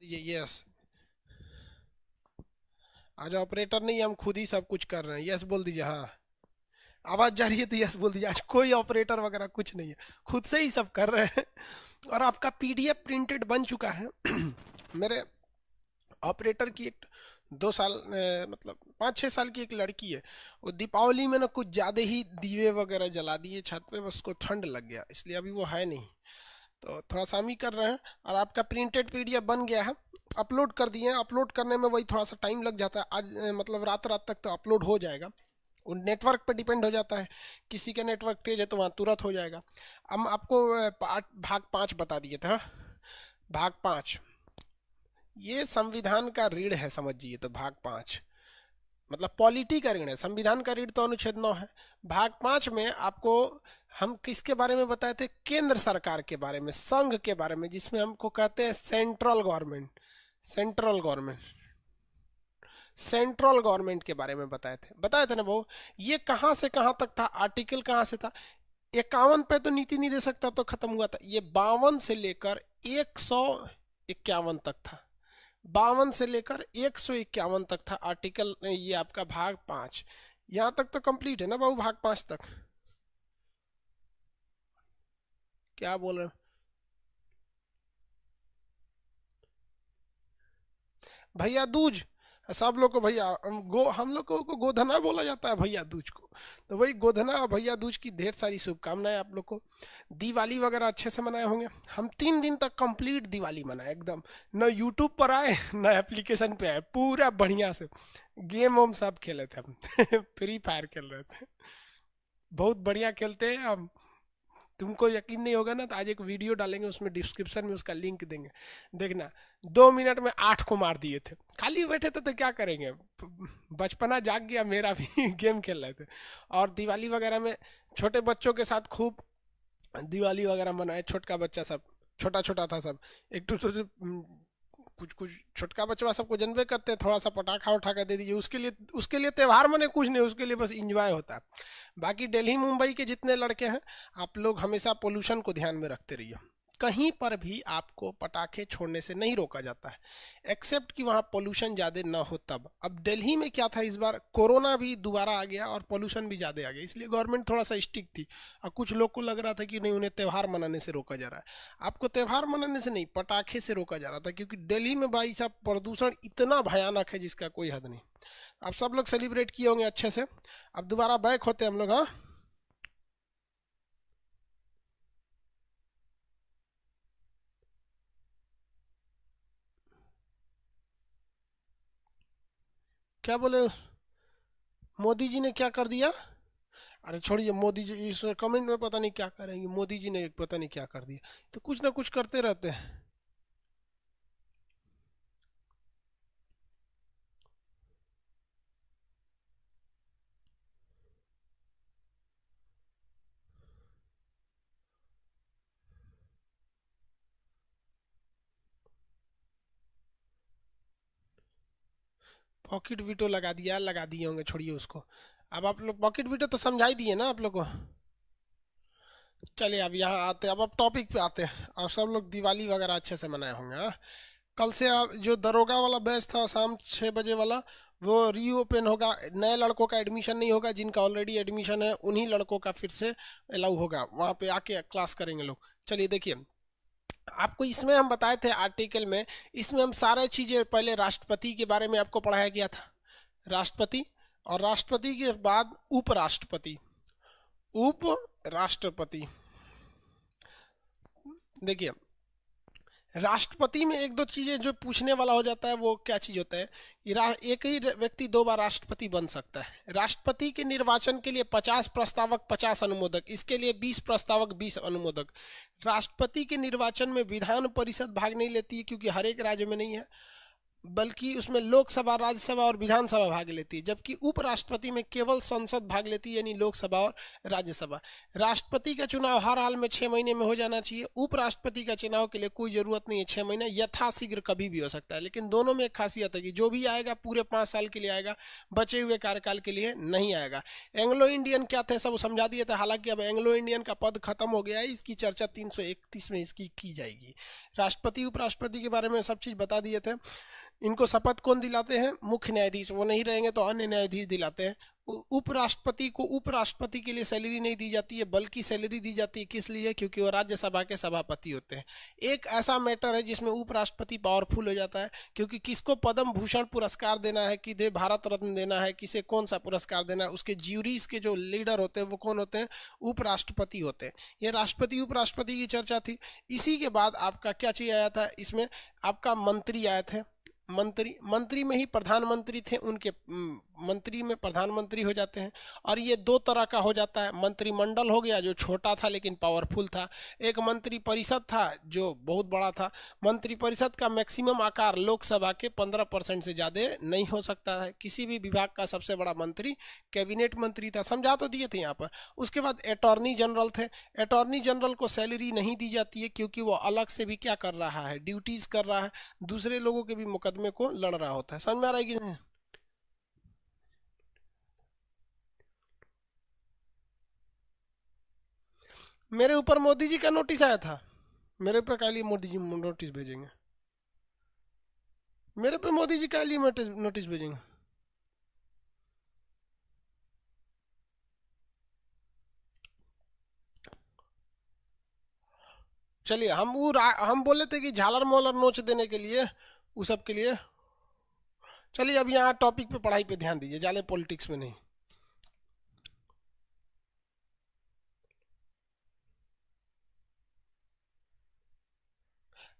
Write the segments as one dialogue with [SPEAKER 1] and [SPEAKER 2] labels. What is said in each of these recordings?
[SPEAKER 1] ये यस। आज ऑपरेटर नहीं, हम खुद ही सब कुछ कर रहे हैं। यस बोल दीजिए। हाँ, आवाज जा रही है तो यस बोल दीजिए। आज कोई ऑपरेटर वगैरह कुछ नहीं है, खुद से ही सब कर रहे हैं। और आपका पीडीएफ प्रिंटेड बन चुका है। मेरे ऑपरेटर की एक 2 साल मतलब 5-6 साल की एक लड़की है। वो दीपावली में ना कुछ ज़्यादा ही दिए वगैरह जला दिए छत पे, बस को ठंड लग गया, इसलिए अभी वो है नहीं। तो थोड़ा सा हम ही कर रहे हैं। और आपका प्रिंटेड पीडीएफ बन गया है, अपलोड कर दिए हैं। अपलोड करने में वही थोड़ा सा टाइम लग जाता है। आज मतलब रात रात तक तो अपलोड हो जाएगा। वो नेटवर्क पे डिपेंड हो जाता है, किसी का नेटवर्क तेज है तो वहाँ तुरंत हो जाएगा। हम आपको पार्ट भाग 5 बता दिए थे। हाँ, भाग 5 ये संविधान का ऋण है, समझिए। तो भाग 5 मतलब पॉलिटी का ऋण है। संविधान का ऋण तो अनुच्छेद 9 है। भाग 5 में आपको हम किसके बारे में बताए थे? केंद्र सरकार के बारे में, संघ के बारे में, जिसमें हमको कहते हैं central government. Central government, central government के बारे में बताए थे ना वो। ये कहाँ से कहाँ तक था, आर्टिकल कहाँ से था? 51 पे तो नीति नहीं दे सकता तो खत्म हुआ था। ये 52 से लेकर 151 तक था। 52 से लेकर 151 तक था आर्टिकल। ये आपका भाग 5 यहाँ तक तो कंप्लीट है ना बाबू? भाग 5 तक क्या बोल रहे हो? भैया दूज, सब लोग को भैया हम लोगों को गोधना बोला जाता है भैया दूज को। तो वही गोधना और भैया दूज की ढेर सारी शुभकामनाएं आप लोग को। दिवाली वगैरह अच्छे से मनाए होंगे। हम 3 दिन तक कंप्लीट दिवाली मनाए एकदम। न यूट्यूब पर आए न एप्लीकेशन पे आए, पूरा बढ़िया से गेम वोम सब खेले थे हम। फ्री फायर खेल रहे थे, बहुत बढ़िया खेलते हैं हम। तुमको यकीन नहीं होगा ना तो आज एक वीडियो डालेंगे, उसमें डिस्क्रिप्शन में उसका लिंक देंगे, देखना। 2 मिनट में 8 को मार दिए थे। खाली बैठे थे तो क्या करेंगे, बचपना जाग गया मेरा भी। गेम खेल रहे थे। और दिवाली वगैरह में छोटे बच्चों के साथ खूब दिवाली वगैरह मनाए। छोटका बच्चा सब, छोटा छोटा था सब। एक तो कुछ कुछ छोटका बच्चा सबको जनबे करते हैं, थोड़ा सा पटाखा उठाकर दे दीजिए। उसके लिए त्यौहार मने कुछ नहीं, उसके लिए बस इंजॉय होता है। बाकी दिल्ली मुंबई के जितने लड़के हैं, आप लोग हमेशा पोल्यूशन को ध्यान में रखते रहिए। कहीं पर भी आपको पटाखे छोड़ने से नहीं रोका जाता है, एक्सेप्ट कि वहाँ पोल्यूशन ज़्यादा ना हो तब। अब दिल्ली में क्या था, इस बार कोरोना भी दोबारा आ गया और पोल्यूशन भी ज़्यादा आ गया, इसलिए गवर्नमेंट थोड़ा सा स्ट्रिक्ट थी। और कुछ लोग को लग रहा था कि नहीं, उन्हें त्यौहार मनाने से रोका जा रहा है। आपको त्यौहार मनाने से नहीं, पटाखे से रोका जा रहा था, क्योंकि दिल्ली में भाई साहब प्रदूषण इतना भयानक है जिसका कोई हद नहीं। आप सब लोग सेलिब्रेट किए होंगे अच्छे से। अब दोबारा बैक होते हैं हम लोग। हाँ, क्या बोले? मोदी जी ने क्या कर दिया? अरे छोड़िए मोदी जी, इस कमेंट में पता नहीं क्या करेंगे। मोदी जी ने पता नहीं क्या कर दिया, तो कुछ ना कुछ करते रहते हैं। पॉकेट वीटो लगा दिया, लगा दिए होंगे, छोड़िए उसको। अब आप लोग पॉकेट वीटो तो समझा ही दिए ना आप लोग को। चलिए अब यहाँ आते हैं, अब टॉपिक पे आते हैं। और सब लोग दिवाली वगैरह अच्छे से मनाए होंगे। हाँ? कल से आप जो दरोगा वाला बैच था शाम 6 बजे वाला, वो रीओपन होगा। नए लड़कों का एडमिशन नहीं होगा, जिनका ऑलरेडी एडमिशन है उन्हीं लड़कों का फिर से अलाउ होगा। वहाँ पे आके क्लास करेंगे लोग। चलिए देखिए, आपको इसमें हम बताए थे आर्टिकल में, इसमें हम सारे चीज़ें, पहले राष्ट्रपति के बारे में आपको पढ़ाया गया था। राष्ट्रपति, और राष्ट्रपति के बाद उपराष्ट्रपति, उप राष्ट्रपति। देखिए, राष्ट्रपति में एक दो चीजें जो पूछने वाला हो जाता है, वो क्या चीज होता है कि एक ही व्यक्ति 2 बार राष्ट्रपति बन सकता है। राष्ट्रपति के निर्वाचन के लिए 50 प्रस्तावक 50 अनुमोदक, इसके लिए 20 प्रस्तावक 20 अनुमोदक। राष्ट्रपति के निर्वाचन में विधान परिषद भाग नहीं लेती है, क्योंकि हर एक राज्य में नहीं है। बल्कि उसमें लोकसभा, राज्यसभा और विधानसभा भाग लेती है, जबकि उपराष्ट्रपति में केवल संसद भाग लेती है, यानी लोकसभा और राज्यसभा। राष्ट्रपति का चुनाव हर हाल में 6 महीने में हो जाना चाहिए। उपराष्ट्रपति का चुनाव के लिए कोई जरूरत नहीं है 6 महीने, यथाशीघ्र कभी भी हो सकता है। लेकिन दोनों में एक खासियत है कि जो भी आएगा पूरे 5 साल के लिए आएगा, बचे हुए कार्यकाल के लिए नहीं आएगा। एंग्लो इंडियन क्या थे सब समझा दिए थे, हालांकि अब एंग्लो इंडियन का पद खत्म हो गया है, इसकी चर्चा 331 में इसकी की जाएगी। राष्ट्रपति उपराष्ट्रपति के बारे में सब चीज़ बता दिए थे। इनको शपथ कौन दिलाते हैं? मुख्य न्यायाधीश, वो नहीं रहेंगे तो अन्य न्यायाधीश दिलाते हैं। उपराष्ट्रपति को उपराष्ट्रपति के लिए सैलरी नहीं दी जाती है, बल्कि सैलरी दी जाती है किस लिए? क्योंकि वो राज्यसभा के सभापति होते हैं। एक ऐसा मैटर है जिसमें उपराष्ट्रपति पावरफुल हो जाता है, क्योंकि किसको पद्म भूषण पुरस्कार देना है, किसे भारत रत्न देना है, किसे कौन सा पुरस्कार देना है, उसके ज्यूरीज के जो लीडर होते हैं वो कौन होते हैं? उपराष्ट्रपति होते हैं। ये राष्ट्रपति उपराष्ट्रपति की चर्चा थी। इसी के बाद आपका क्या चीज आया था इसमें? आपका मंत्री आए थे। मंत्री में ही प्रधानमंत्री थे, उनके मंत्री में प्रधानमंत्री हो जाते हैं। और ये दो तरह का हो जाता है। मंत्रिमंडल हो गया जो छोटा था लेकिन पावरफुल था, एक मंत्री परिषद था जो बहुत बड़ा था। मंत्री परिषद का मैक्सिमम आकार लोकसभा के 15% से ज़्यादा नहीं हो सकता है। किसी भी विभाग का सबसे बड़ा मंत्री कैबिनेट मंत्री था, समझा तो दिए थे यहाँ पर। उसके बाद अटॉर्नी जनरल थे। अटॉर्नी जनरल को सैलरी नहीं दी जाती है, क्योंकि वो अलग से भी क्या कर रहा है? ड्यूटीज़ कर रहा है, दूसरे लोगों के भी मुकदमे को लड़ रहा होता है। समझ में आ रहा है कि नहीं? मेरे ऊपर मोदी जी का नोटिस आया था। मेरे ऊपर क्या लिए मोदी जी नोटिस भेजेंगे? मेरे पे मोदी जी क्या लिए नोटिस भेजेंगे? चलिए, हम बोले थे कि झालर मोलर नोच देने के लिए, उस सब के लिए। चलिए अब यहाँ टॉपिक पे, पढ़ाई पे ध्यान दीजिए, जाले पॉलिटिक्स में नहीं।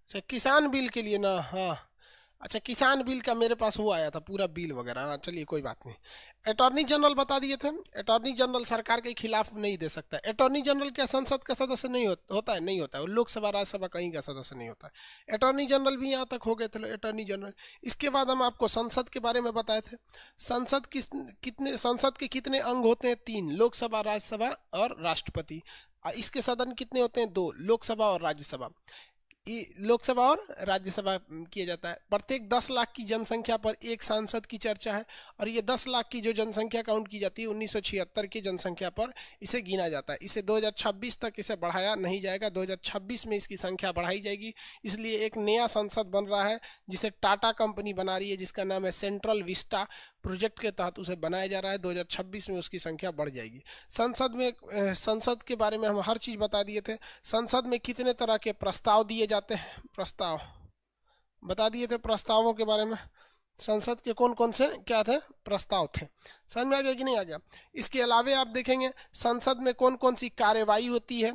[SPEAKER 1] अच्छा, किसान बिल के लिए ना? हाँ, अच्छा, किसान बिल का मेरे पास वो आया था पूरा बिल वगैरह। हाँ, चलिए कोई बात नहीं। अटॉर्नी जनरल बता दिए थे। अटॉर्नी जनरल सरकार के खिलाफ नहीं दे सकता। अटॉर्नी जनरल क्या संसद का सदस्य नहीं होता है? नहीं होता है। वो लोकसभा राज्यसभा कहीं का सदस्य नहीं होता है। अटॉर्नी जनरल भी यहाँ तक हो गए थे अटॉर्नी जनरल। इसके बाद हम आपको संसद के बारे में बताए थे। संसद के कितने अंग होते हैं? 3, लोकसभा, राज्यसभा और राष्ट्रपति। इसके सदन कितने होते हैं? 2, लोकसभा और राज्यसभा। लोकसभा और राज्यसभा किया जाता है। प्रत्येक 10 लाख की जनसंख्या पर एक सांसद की चर्चा है। और ये 10 लाख की जो जनसंख्या काउंट की जाती है 1976 की जनसंख्या पर इसे गिना जाता है। इसे 2026 तक इसे बढ़ाया नहीं जाएगा, 2026 में इसकी संख्या बढ़ाई जाएगी। इसलिए एक नया संसद बन रहा है जिसे टाटा कंपनी बना रही है, जिसका नाम है सेंट्रल विस्टा प्रोजेक्ट के तहत उसे बनाया जा रहा है। 2026 में उसकी संख्या बढ़ जाएगी। संसद के बारे में हम हर चीज़ बता दिए थे। संसद में कितने तरह के प्रस्ताव दिए जाते हैं? प्रस्ताव बता दिए थे। प्रस्तावों के बारे में, संसद के कौन कौन से क्या थे? प्रस्ताव थे। समझ में आ गया कि नहीं आ गया? इसके अलावे आप देखेंगे संसद में कौन कौन सी कार्यवाही होती है।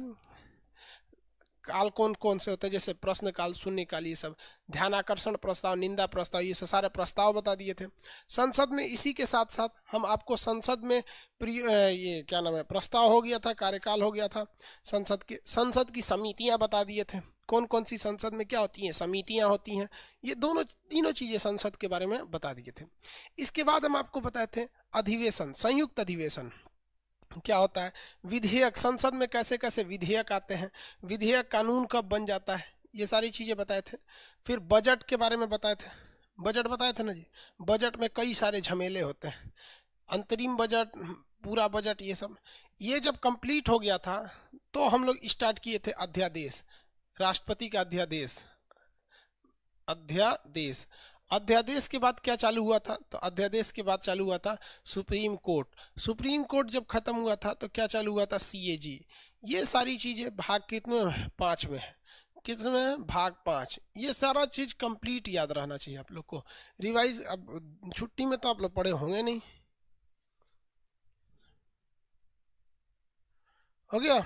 [SPEAKER 1] काल कौन कौन से होते हैं? जैसे प्रश्न काल, शून्य काल, ये सब। ध्यानाकर्षण प्रस्ताव, निंदा प्रस्ताव, ये सारे प्रस्ताव बता दिए थे। संसद में इसी के साथ साथ हम आपको संसद में ये क्या नाम है, प्रस्ताव हो गया था, कार्यकाल हो गया था। संसद की समितियां बता दिए थे। कौन कौन सी संसद में क्या होती हैं? समितियां होती हैं। ये तीनों चीजें संसद के बारे में बता दिए थे। इसके बाद हम आपको बताए थे अधिवेशन, संयुक्त अधिवेशन क्या होता है। विधेयक, संसद में कैसे कैसे विधेयक आते हैं, विधेयक कानून कब बन जाता है, ये सारी चीज़ें बताए थे। फिर बजट के बारे में बताए थे। बजट बताए थे ना जी। बजट में कई सारे झमेले होते हैं, अंतरिम बजट, पूरा बजट, ये सब। ये जब कंप्लीट हो गया था तो हम लोग स्टार्ट किए थे अध्यादेश, राष्ट्रपति का अध्यादेश। अध्यादेश अध्यादेश के बाद क्या चालू हुआ था? तो अध्यादेश के बाद चालू हुआ था सुप्रीम कोर्ट। सुप्रीम कोर्ट जब खत्म हुआ था तो क्या चालू हुआ था? सीएजी। ये सारी चीजें भाग कितने में? 5 में है। कितने में? भाग 5। ये सारा चीज कंप्लीट याद रहना चाहिए आप लोग को। रिवाइज अब छुट्टी में तो आप लोग पढ़े होंगे नहीं, हो गया?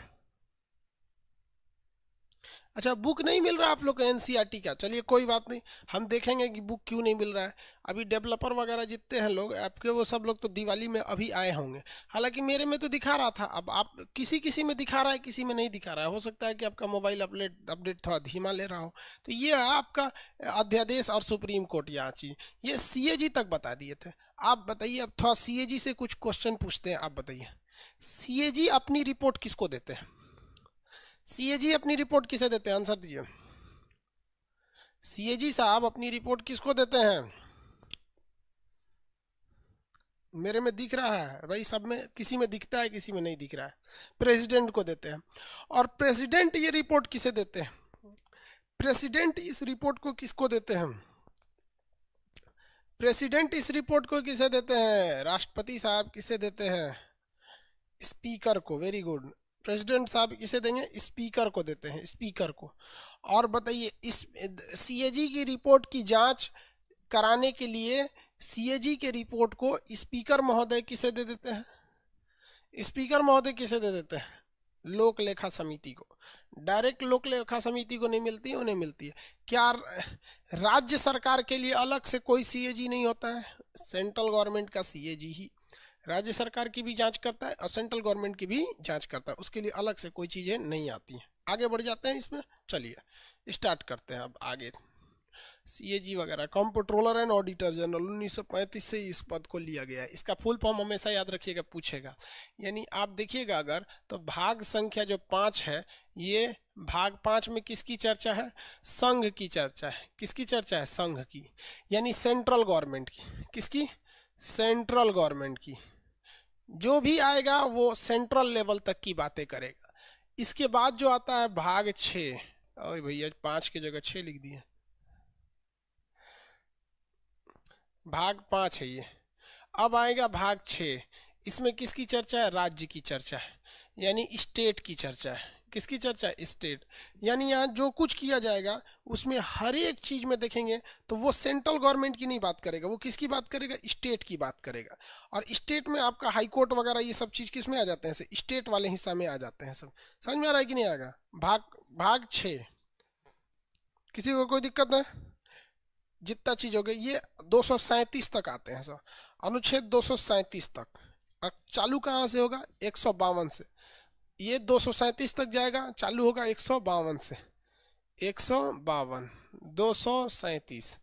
[SPEAKER 1] अच्छा, बुक नहीं मिल रहा आप लोग को एनसीईआरटी का, चलिए कोई बात नहीं, हम देखेंगे कि बुक क्यों नहीं मिल रहा है। अभी डेवलपर वगैरह जितने हैं लोग आपके, वो सब लोग तो दिवाली में अभी आए होंगे। हालांकि मेरे में तो दिखा रहा था, अब आप किसी किसी में दिखा रहा है, किसी में नहीं दिखा रहा है, हो सकता है कि आपका मोबाइल अपडेट थोड़ा धीमा ले रहा हो। तो ये है आपका अध्यादेश और सुप्रीम कोर्ट यहाँ चीज, ये सीएजी तक बता दिए थे। आप बताइए, अब थोड़ा सीएजी से कुछ क्वेश्चन पूछते हैं। आप बताइए, सीएजी अपनी रिपोर्ट किसको देते हैं? सीएजी अपनी रिपोर्ट किसे देते हैं? आंसर दीजिए। सीएजी साहब अपनी रिपोर्ट किसको देते हैं? मेरे में दिख रहा है भाई, सब में किसी में दिखता है, किसी में नहीं दिख रहा है। प्रेसिडेंट को देते हैं। और प्रेसिडेंट ये रिपोर्ट किसे देते हैं? प्रेसिडेंट इस रिपोर्ट को किसको देते हैं? प्रेसिडेंट इस रिपोर्ट को किसे देते हैं? राष्ट्रपति साहब किसे देते हैं? स्पीकर को। Very good. प्रेसिडेंट साहब किसे देंगे? स्पीकर को देते हैं, स्पीकर को। और बताइए, इस सीएजी की रिपोर्ट की जांच कराने के लिए सीएजी के रिपोर्ट को स्पीकर महोदय किसे दे देते हैं? स्पीकर महोदय किसे दे देते हैं? लोक लेखा समिति को। डायरेक्ट लोक लेखा समिति को नहीं मिलती है, उन्हें मिलती है। क्या राज्य सरकार के लिए अलग से कोई सीएजी नहीं होता है? सेंट्रल गवर्नमेंट का सीएजी ही राज्य सरकार की भी जांच करता है और सेंट्रल गवर्नमेंट की भी जांच करता है, उसके लिए अलग से कोई चीज़ें नहीं आती हैं। आगे बढ़ जाते हैं इसमें, चलिए स्टार्ट करते हैं अब आगे। सीएजी वगैरह, कंप्ट्रोलर एंड ऑडिटर जनरल, 1935 से इस पद को लिया गया है। इसका फुल फॉर्म हमेशा याद रखिएगा, पूछेगा। यानी आप देखिएगा अगर, तो भाग संख्या जो 5 है, ये भाग 5 में किसकी चर्चा है? संघ की चर्चा है। किसकी चर्चा है? संघ की, यानी सेंट्रल गवर्नमेंट की। किसकी? सेंट्रल गवर्नमेंट की। जो भी आएगा वो सेंट्रल लेवल तक की बातें करेगा। इसके बाद जो आता है भाग 6, और भैया 5 की जगह 6 लिख दिए, भाग 5 है ये। अब आएगा भाग 6, इसमें किसकी चर्चा है? राज्य की चर्चा है, यानी स्टेट की चर्चा है। किसकी चर्चा है? स्टेट। यानी यहाँ जो कुछ किया जाएगा उसमें हर एक चीज में देखेंगे तो वो सेंट्रल गवर्नमेंट की नहीं बात करेगा, वो किसकी बात करेगा? स्टेट की बात करेगा। और स्टेट में आपका हाई कोर्ट वगैरह ये सब चीज किस में आ जाते हैं? स्टेट वाले हिस्सा में आ जाते हैं सब। समझ में आ रहा है कि नहीं आएगा? भाग 6, किसी को कोई दिक्कत है? जितना चीज हो गई ये 237 तक आते हैं सब, अनुच्छेद 237 तक। और चालू कहाँ से होगा? 152 से। ये 237 तक जाएगा, चालू होगा 152 से। 152, 237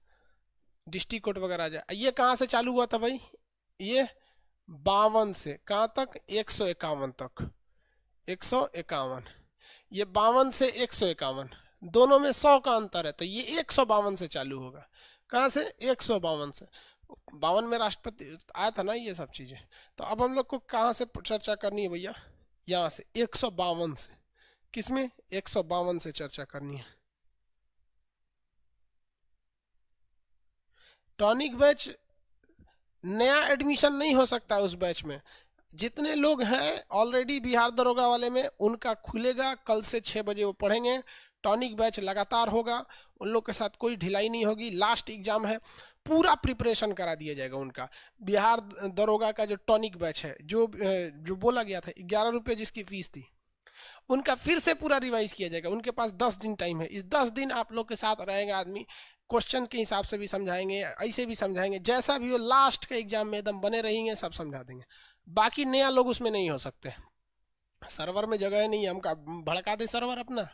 [SPEAKER 1] डिस्ट्रिक्ट कोर्ट वगैरह आ जाए। ये कहाँ से चालू हुआ था भाई? ये 52 से कहाँ तक? 151 तक। 151, ये 52 से 151, दोनों में 100 का अंतर है, तो ये 152 से चालू होगा। कहाँ से? 152 से। 52 में राष्ट्रपति आया था ना, ये सब चीजें। तो अब हम लोग को कहाँ से चर्चा करनी है भैया? यहाँ से 152 से। किसमें? 152 से चर्चा करनी है। टॉनिक बैच नया एडमिशन नहीं हो सकता उस बैच में। जितने लोग हैं ऑलरेडी बिहार दरोगा वाले में, उनका खुलेगा कल से 6 बजे, वो पढ़ेंगे। टॉनिक बैच लगातार होगा, उन लोग के साथ कोई ढिलाई नहीं होगी। लास्ट एग्जाम है, पूरा प्रिपरेशन करा दिया जाएगा उनका। बिहार दरोगा का जो टॉनिक बैच है, जो बोला गया था 11 रुपये जिसकी फीस थी, उनका फिर से पूरा रिवाइज किया जाएगा। उनके पास 10 दिन टाइम है। इस 10 दिन आप लोग के साथ रहेगा आदमी, क्वेश्चन के हिसाब से भी समझाएंगे, ऐसे भी समझाएंगे, जैसा भी हो लास्ट के एग्जाम में एकदम बने रहेंगे, सब समझा देंगे। बाकी नया लोग उसमें नहीं हो सकते, सर्वर में जगह नहीं है, हम भड़का दे सर्वर अपना।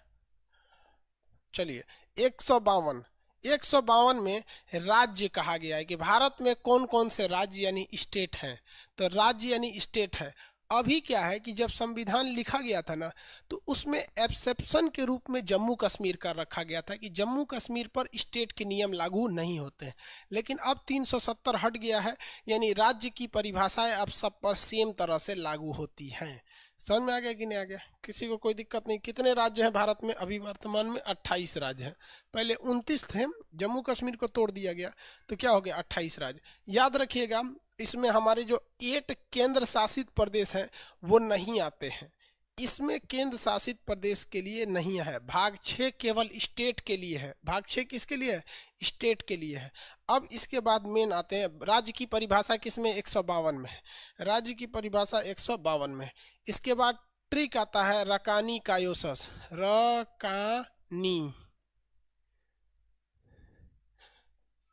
[SPEAKER 1] चलिए 152 में राज्य कहा गया है कि भारत में कौन कौन से राज्य यानी स्टेट हैं। तो राज्य यानी स्टेट है। अभी क्या है कि जब संविधान लिखा गया था ना, तो उसमें एक्सेप्शन के रूप में जम्मू कश्मीर कर रखा गया था कि जम्मू कश्मीर पर स्टेट के नियम लागू नहीं होते हैं। लेकिन अब 370 हट गया है, यानी राज्य की परिभाषाएं अब सब पर सेम तरह से लागू होती हैं। समझ में आ गया कि नहीं आ गया? किसी को कोई दिक्कत नहीं? कितने राज्य हैं भारत में? अभी वर्तमान में 28 राज्य हैं। पहले 29 थे, जम्मू कश्मीर को तोड़ दिया गया, तो क्या हो गया? 28 राज्य। याद रखिएगा, इसमें हमारे जो 8 केंद्र शासित प्रदेश हैं वो नहीं आते हैं। इसमें केंद्र शासित प्रदेश के लिए नहीं है। भाग 6 केवल स्टेट के लिए है। भाग 6 किसके लिए है? स्टेट के लिए है। अब इसके बाद मेन आते हैं राज्य की परिभाषा किसमें? 152 में है। राज्य की परिभाषा 152 में। इसके बाद ट्रिक आता है रकानी कायोसस, रकानी नी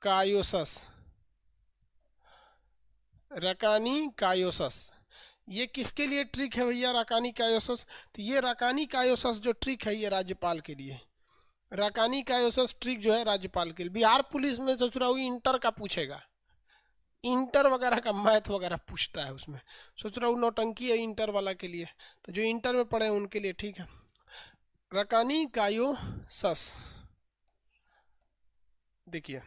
[SPEAKER 1] कायोसस, रकानी कायोसस। ये किसके लिए ट्रिक है भैया राकानी कायोसस? तो ये राकानी कायोसस जो ट्रिक है ये राज्यपाल के लिए। राकानी कायोसस ट्रिक जो है राज्यपाल के लिए। बिहार पुलिस में सोच रहा हूँ इंटर का पूछेगा, इंटर वगैरह का मैथ वगैरह पूछता है उसमें। सोच रहा हूँ नौटंकी है इंटर वाला के लिए, तो जो इंटर में पढ़े हैं उनके लिए ठीक है। राकानी कायोसस देखिए,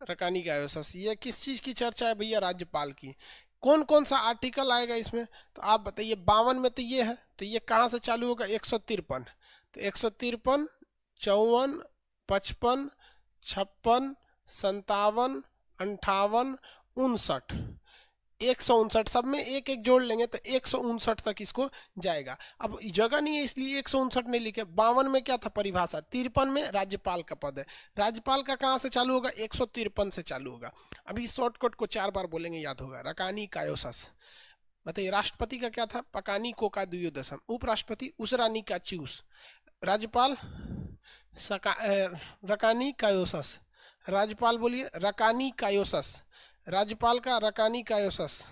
[SPEAKER 1] रकानी कायोसस ये किस चीज की चर्चा है भैया? राज्यपाल की। कौन कौन सा आर्टिकल आएगा इसमें? तो आप बताइए। 52 में तो ये है, तो ये कहाँ से चालू होगा? 153। तो 153, 54, 55, 56, 57, 58, 59, 159, सब में एक एक जोड़ लेंगे तो 159 तक इसको जाएगा। अब जगह नहीं है इसलिए 159 नहीं लिखे। 52 में क्या था परिभाषा? 53 में राज्यपाल का पद है। राज्यपाल का कहाँ से चालू होगा? 153 से चालू होगा। अभी शॉर्टकट को 4 बार बोलेंगे याद होगा। रकानी कायोसस। बताइए राष्ट्रपति का क्या था? पकानी कोका दुयोदशम। उपराष्ट्रपति उसरानी का च्यूस। राज्यपाल रकानी कायोसस। राज्यपाल बोलिए रकानी कायोसस। राज्यपाल का रकानी कायोसस।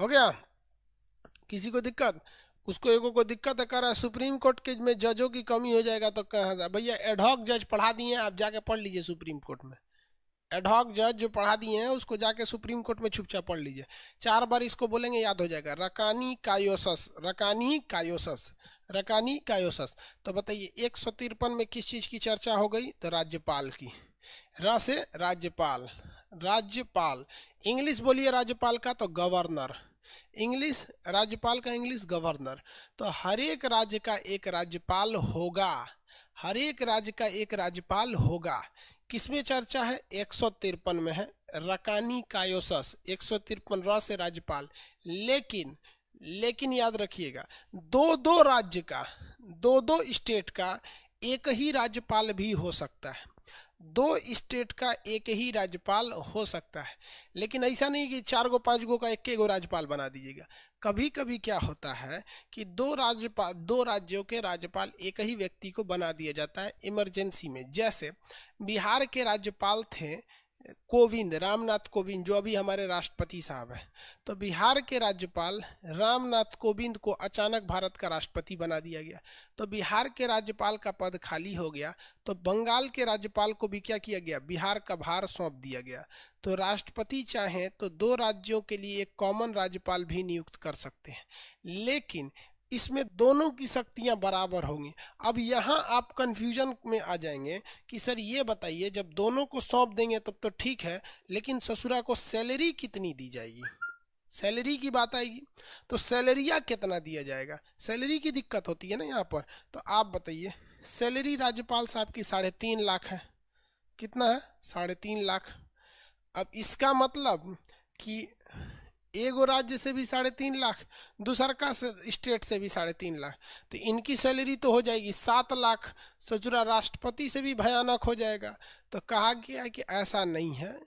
[SPEAKER 1] हो गया? किसी को दिक्कत? उसको एगो को दिक्कत है, कह रहा है सुप्रीम कोर्ट के में जजों की कमी हो जाएगा तो कहाँ जा भैया? एडहॉक जज पढ़ा दिए हैं, आप जाके पढ़ लीजिए सुप्रीम कोर्ट में। एडहॉक जज जो पढ़ा दिए हैं उसको जाके सुप्रीम कोर्ट में चुपचाप पढ़ लीजिए। 4 बार इसको बोलेंगे याद हो जाएगा। रकानी कायोसस, रकानी कायोसस, रकानी कायोसस। तो बताइए 153 में किस चीज की चर्चा हो गई? तो राज्यपाल की। र से राज्यपाल, राज्यपाल। इंग्लिश बोलिए राज्यपाल का तो गवर्नर। इंग्लिश राज्यपाल का इंग्लिश गवर्नर। तो हर एक राज्य का एक राज्यपाल होगा, हर एक राज्य का एक राज्यपाल होगा। किसमें चर्चा है? 153 में है। रकानी कायोसस 153 र से राज्यपाल। लेकिन लेकिन याद रखिएगा, दो दो राज्य का, दो दो स्टेट का एक ही राज्यपाल भी हो सकता है। 2 स्टेट का एक ही राज्यपाल हो सकता है, लेकिन ऐसा नहीं कि 4 गो 5 गो का एक गो राज्यपाल बना दीजिएगा। कभी कभी क्या होता है कि 2 राज्यों के राज्यपाल एक ही व्यक्ति को बना दिया जाता है इमरजेंसी में। जैसे बिहार के राज्यपाल थे कोविंद, रामनाथ कोविंद, जो अभी हमारे राष्ट्रपति साहब हैं। तो बिहार के राज्यपाल रामनाथ कोविंद को अचानक भारत का राष्ट्रपति बना दिया गया, तो बिहार के राज्यपाल का पद खाली हो गया। तो बंगाल के राज्यपाल को भी क्या किया गया? बिहार का भार सौंप दिया गया। तो राष्ट्रपति चाहें तो 2 राज्यों के लिए एक कॉमन राज्यपाल भी नियुक्त कर सकते हैं, लेकिन इसमें दोनों की शक्तियां बराबर होंगी। अब यहाँ आप कंफ्यूजन में आ जाएंगे कि सर ये बताइए, जब दोनों को सौंप देंगे तब तो ठीक है, लेकिन ससुरा को सैलरी कितनी दी जाएगी? सैलरी की बात आएगी तो सैलरिया कितना दिया जाएगा? सैलरी की दिक्कत होती है ना यहाँ पर। तो आप बताइए, सैलरी राज्यपाल साहब की 3.5 लाख है। कितना है? 3.5 लाख। अब इसका मतलब कि एगो राज्य से भी 3.5 लाख, दूसर का स्टेट से भी 3.5 लाख, तो इनकी सैलरी तो हो जाएगी 7 लाख। सचुरा राष्ट्रपति से भी भयानक हो जाएगा। तो कहा गया कि ऐसा नहीं है,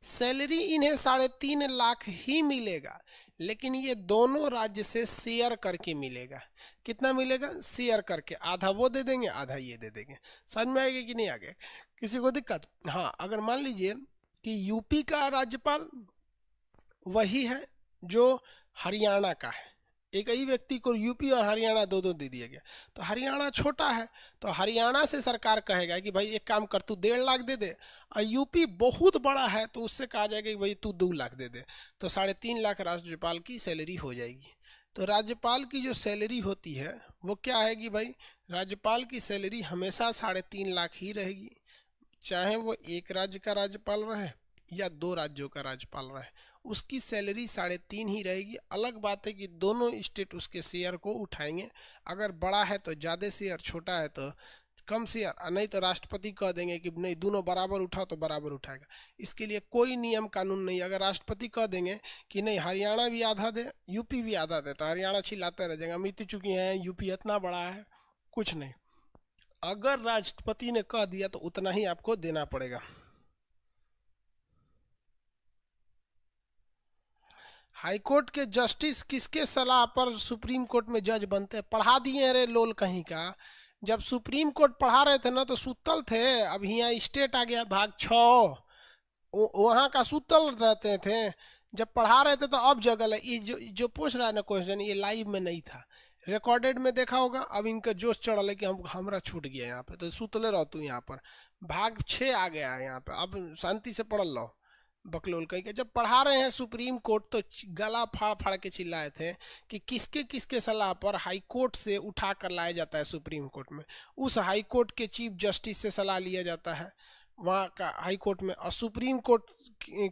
[SPEAKER 1] सैलरी इन्हें 3.5 लाख ही मिलेगा, लेकिन ये दोनों राज्य से शेयर करके मिलेगा। कितना मिलेगा? शेयर करके, आधा वो दे देंगे आधा ये दे देंगे। समझ में आएगा कि नहीं आगे? किसी को दिक्कत? हाँ, अगर मान लीजिए कि यूपी का राज्यपाल वही है जो हरियाणा का है, एक ही व्यक्ति को यूपी और हरियाणा दो दो दे दिया गया, तो हरियाणा छोटा है, तो हरियाणा से सरकार कहेगा कि भाई एक काम कर, तू 1.5 लाख दे दे। और यूपी बहुत बड़ा है तो उससे कहा जाएगा कि भाई तू 2 लाख दे दे। तो 3.5 लाख राज्यपाल की सैलरी हो जाएगी। तो राज्यपाल की जो सैलरी होती है वो क्या है कि भाई राज्यपाल की सैलरी हमेशा 3.5 लाख ही रहेगी, चाहे वो एक राज्य का राज्यपाल रहे या 2 राज्यों का राज्यपाल रहे, उसकी सैलरी 3.5 ही रहेगी। अलग बात है कि दोनों स्टेट उसके शेयर को उठाएंगे, अगर बड़ा है तो ज़्यादा शेयर, छोटा है तो कम शेयर। नहीं तो राष्ट्रपति कह देंगे कि नहीं दोनों बराबर उठाओ तो बराबर उठाएगा। इसके लिए कोई नियम कानून नहीं। अगर राष्ट्रपति कह देंगे कि नहीं हरियाणा भी आधा दे यूपी भी आधा दे, तो हरियाणा चिल्लाते रह जाएगा हम इतनी चुकी हैं, यूपी इतना बड़ा है। कुछ नहीं, अगर राष्ट्रपति ने कह दिया तो उतना ही आपको देना पड़ेगा। हाई कोर्ट के जस्टिस किसके सलाह पर सुप्रीम कोर्ट में जज बनते हैं? पढ़ा दिए अरे लोल कहीं का। जब सुप्रीम कोर्ट पढ़ा रहे थे ना तो सुतल थे, अब यहाँ स्टेट आ गया भाग 6, वहाँ का सुतल रहते थे। जब पढ़ा रहे थे तो अब जगल है। ये जो पूछ रहा है ना क्वेश्चन, ये लाइव में नहीं था, रिकॉर्डेड में देखा होगा। अब इनका जोश चढ़ल है कि हम हमरा छूट गया यहाँ पे, तो सुतले रहो तू यहाँ पर। भाग 6 आ गया है यहाँ पे, अब शांति से पढ़ लो। बकलोल कहीं के जब पढ़ा रहे हैं सुप्रीम कोर्ट तो गला फाड़ फाड़ के चिल्लाए थे कि किसके किसके सलाह पर हाई कोर्ट से उठा कर लाया जाता है सुप्रीम कोर्ट में। उस हाई कोर्ट के चीफ जस्टिस से सलाह लिया जाता है वहाँ का हाई कोर्ट में, और सुप्रीम कोर्ट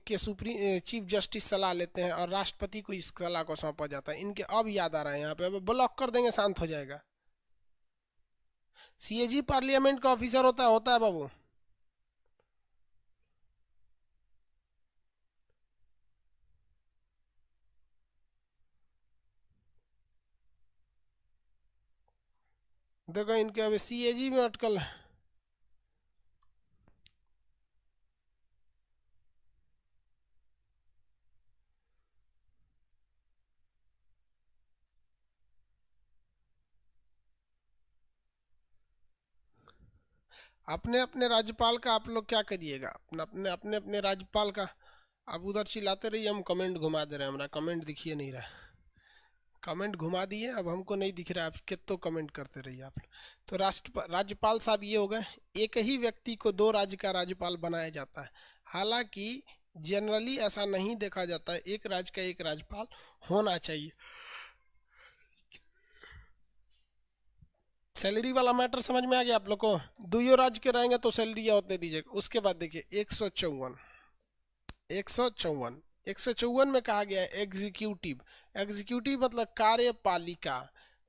[SPEAKER 1] के सुप्रीम चीफ जस्टिस सलाह लेते हैं और राष्ट्रपति को इस सलाह को सौंपा जाता है। इनके अब याद आ रहा है यहाँ पे, अब ब्लॉक कर देंगे शांत हो जाएगा। सीएजी पार्लियामेंट का ऑफिसर होता है बाबू। देखो इनके अभी सीएजी में अटकल है। अपने अपने राज्यपाल का आप लोग क्या करिएगा, अपना अपने अपने अपने राज्यपाल का। अब उधर चिल्लाते रहिए, हम कमेंट घुमा दे रहे हैं, हमारा कमेंट दिखिए नहीं रहा। कमेंट घुमा दिए, अब हमको नहीं दिख रहा है, आप कितो कमेंट करते रहिए आप। तो राज्यपाल साहब ये हो गए। एक ही व्यक्ति को 2 राज्य का राज्यपाल बनाया जाता है। हालांकि जनरली ऐसा नहीं देखा जाता है, एक राज्य का एक राज्यपाल होना चाहिए। सैलरी वाला मैटर समझ में आ गया आप लोग को? 2 राज्य के रहेंगे तो सैलरी उतने दीजिएगा। उसके बाद देखिए 154 में कहा गया है एग्जीक्यूटिव। एग्जीक्यूटिव मतलब कार्यपालिका।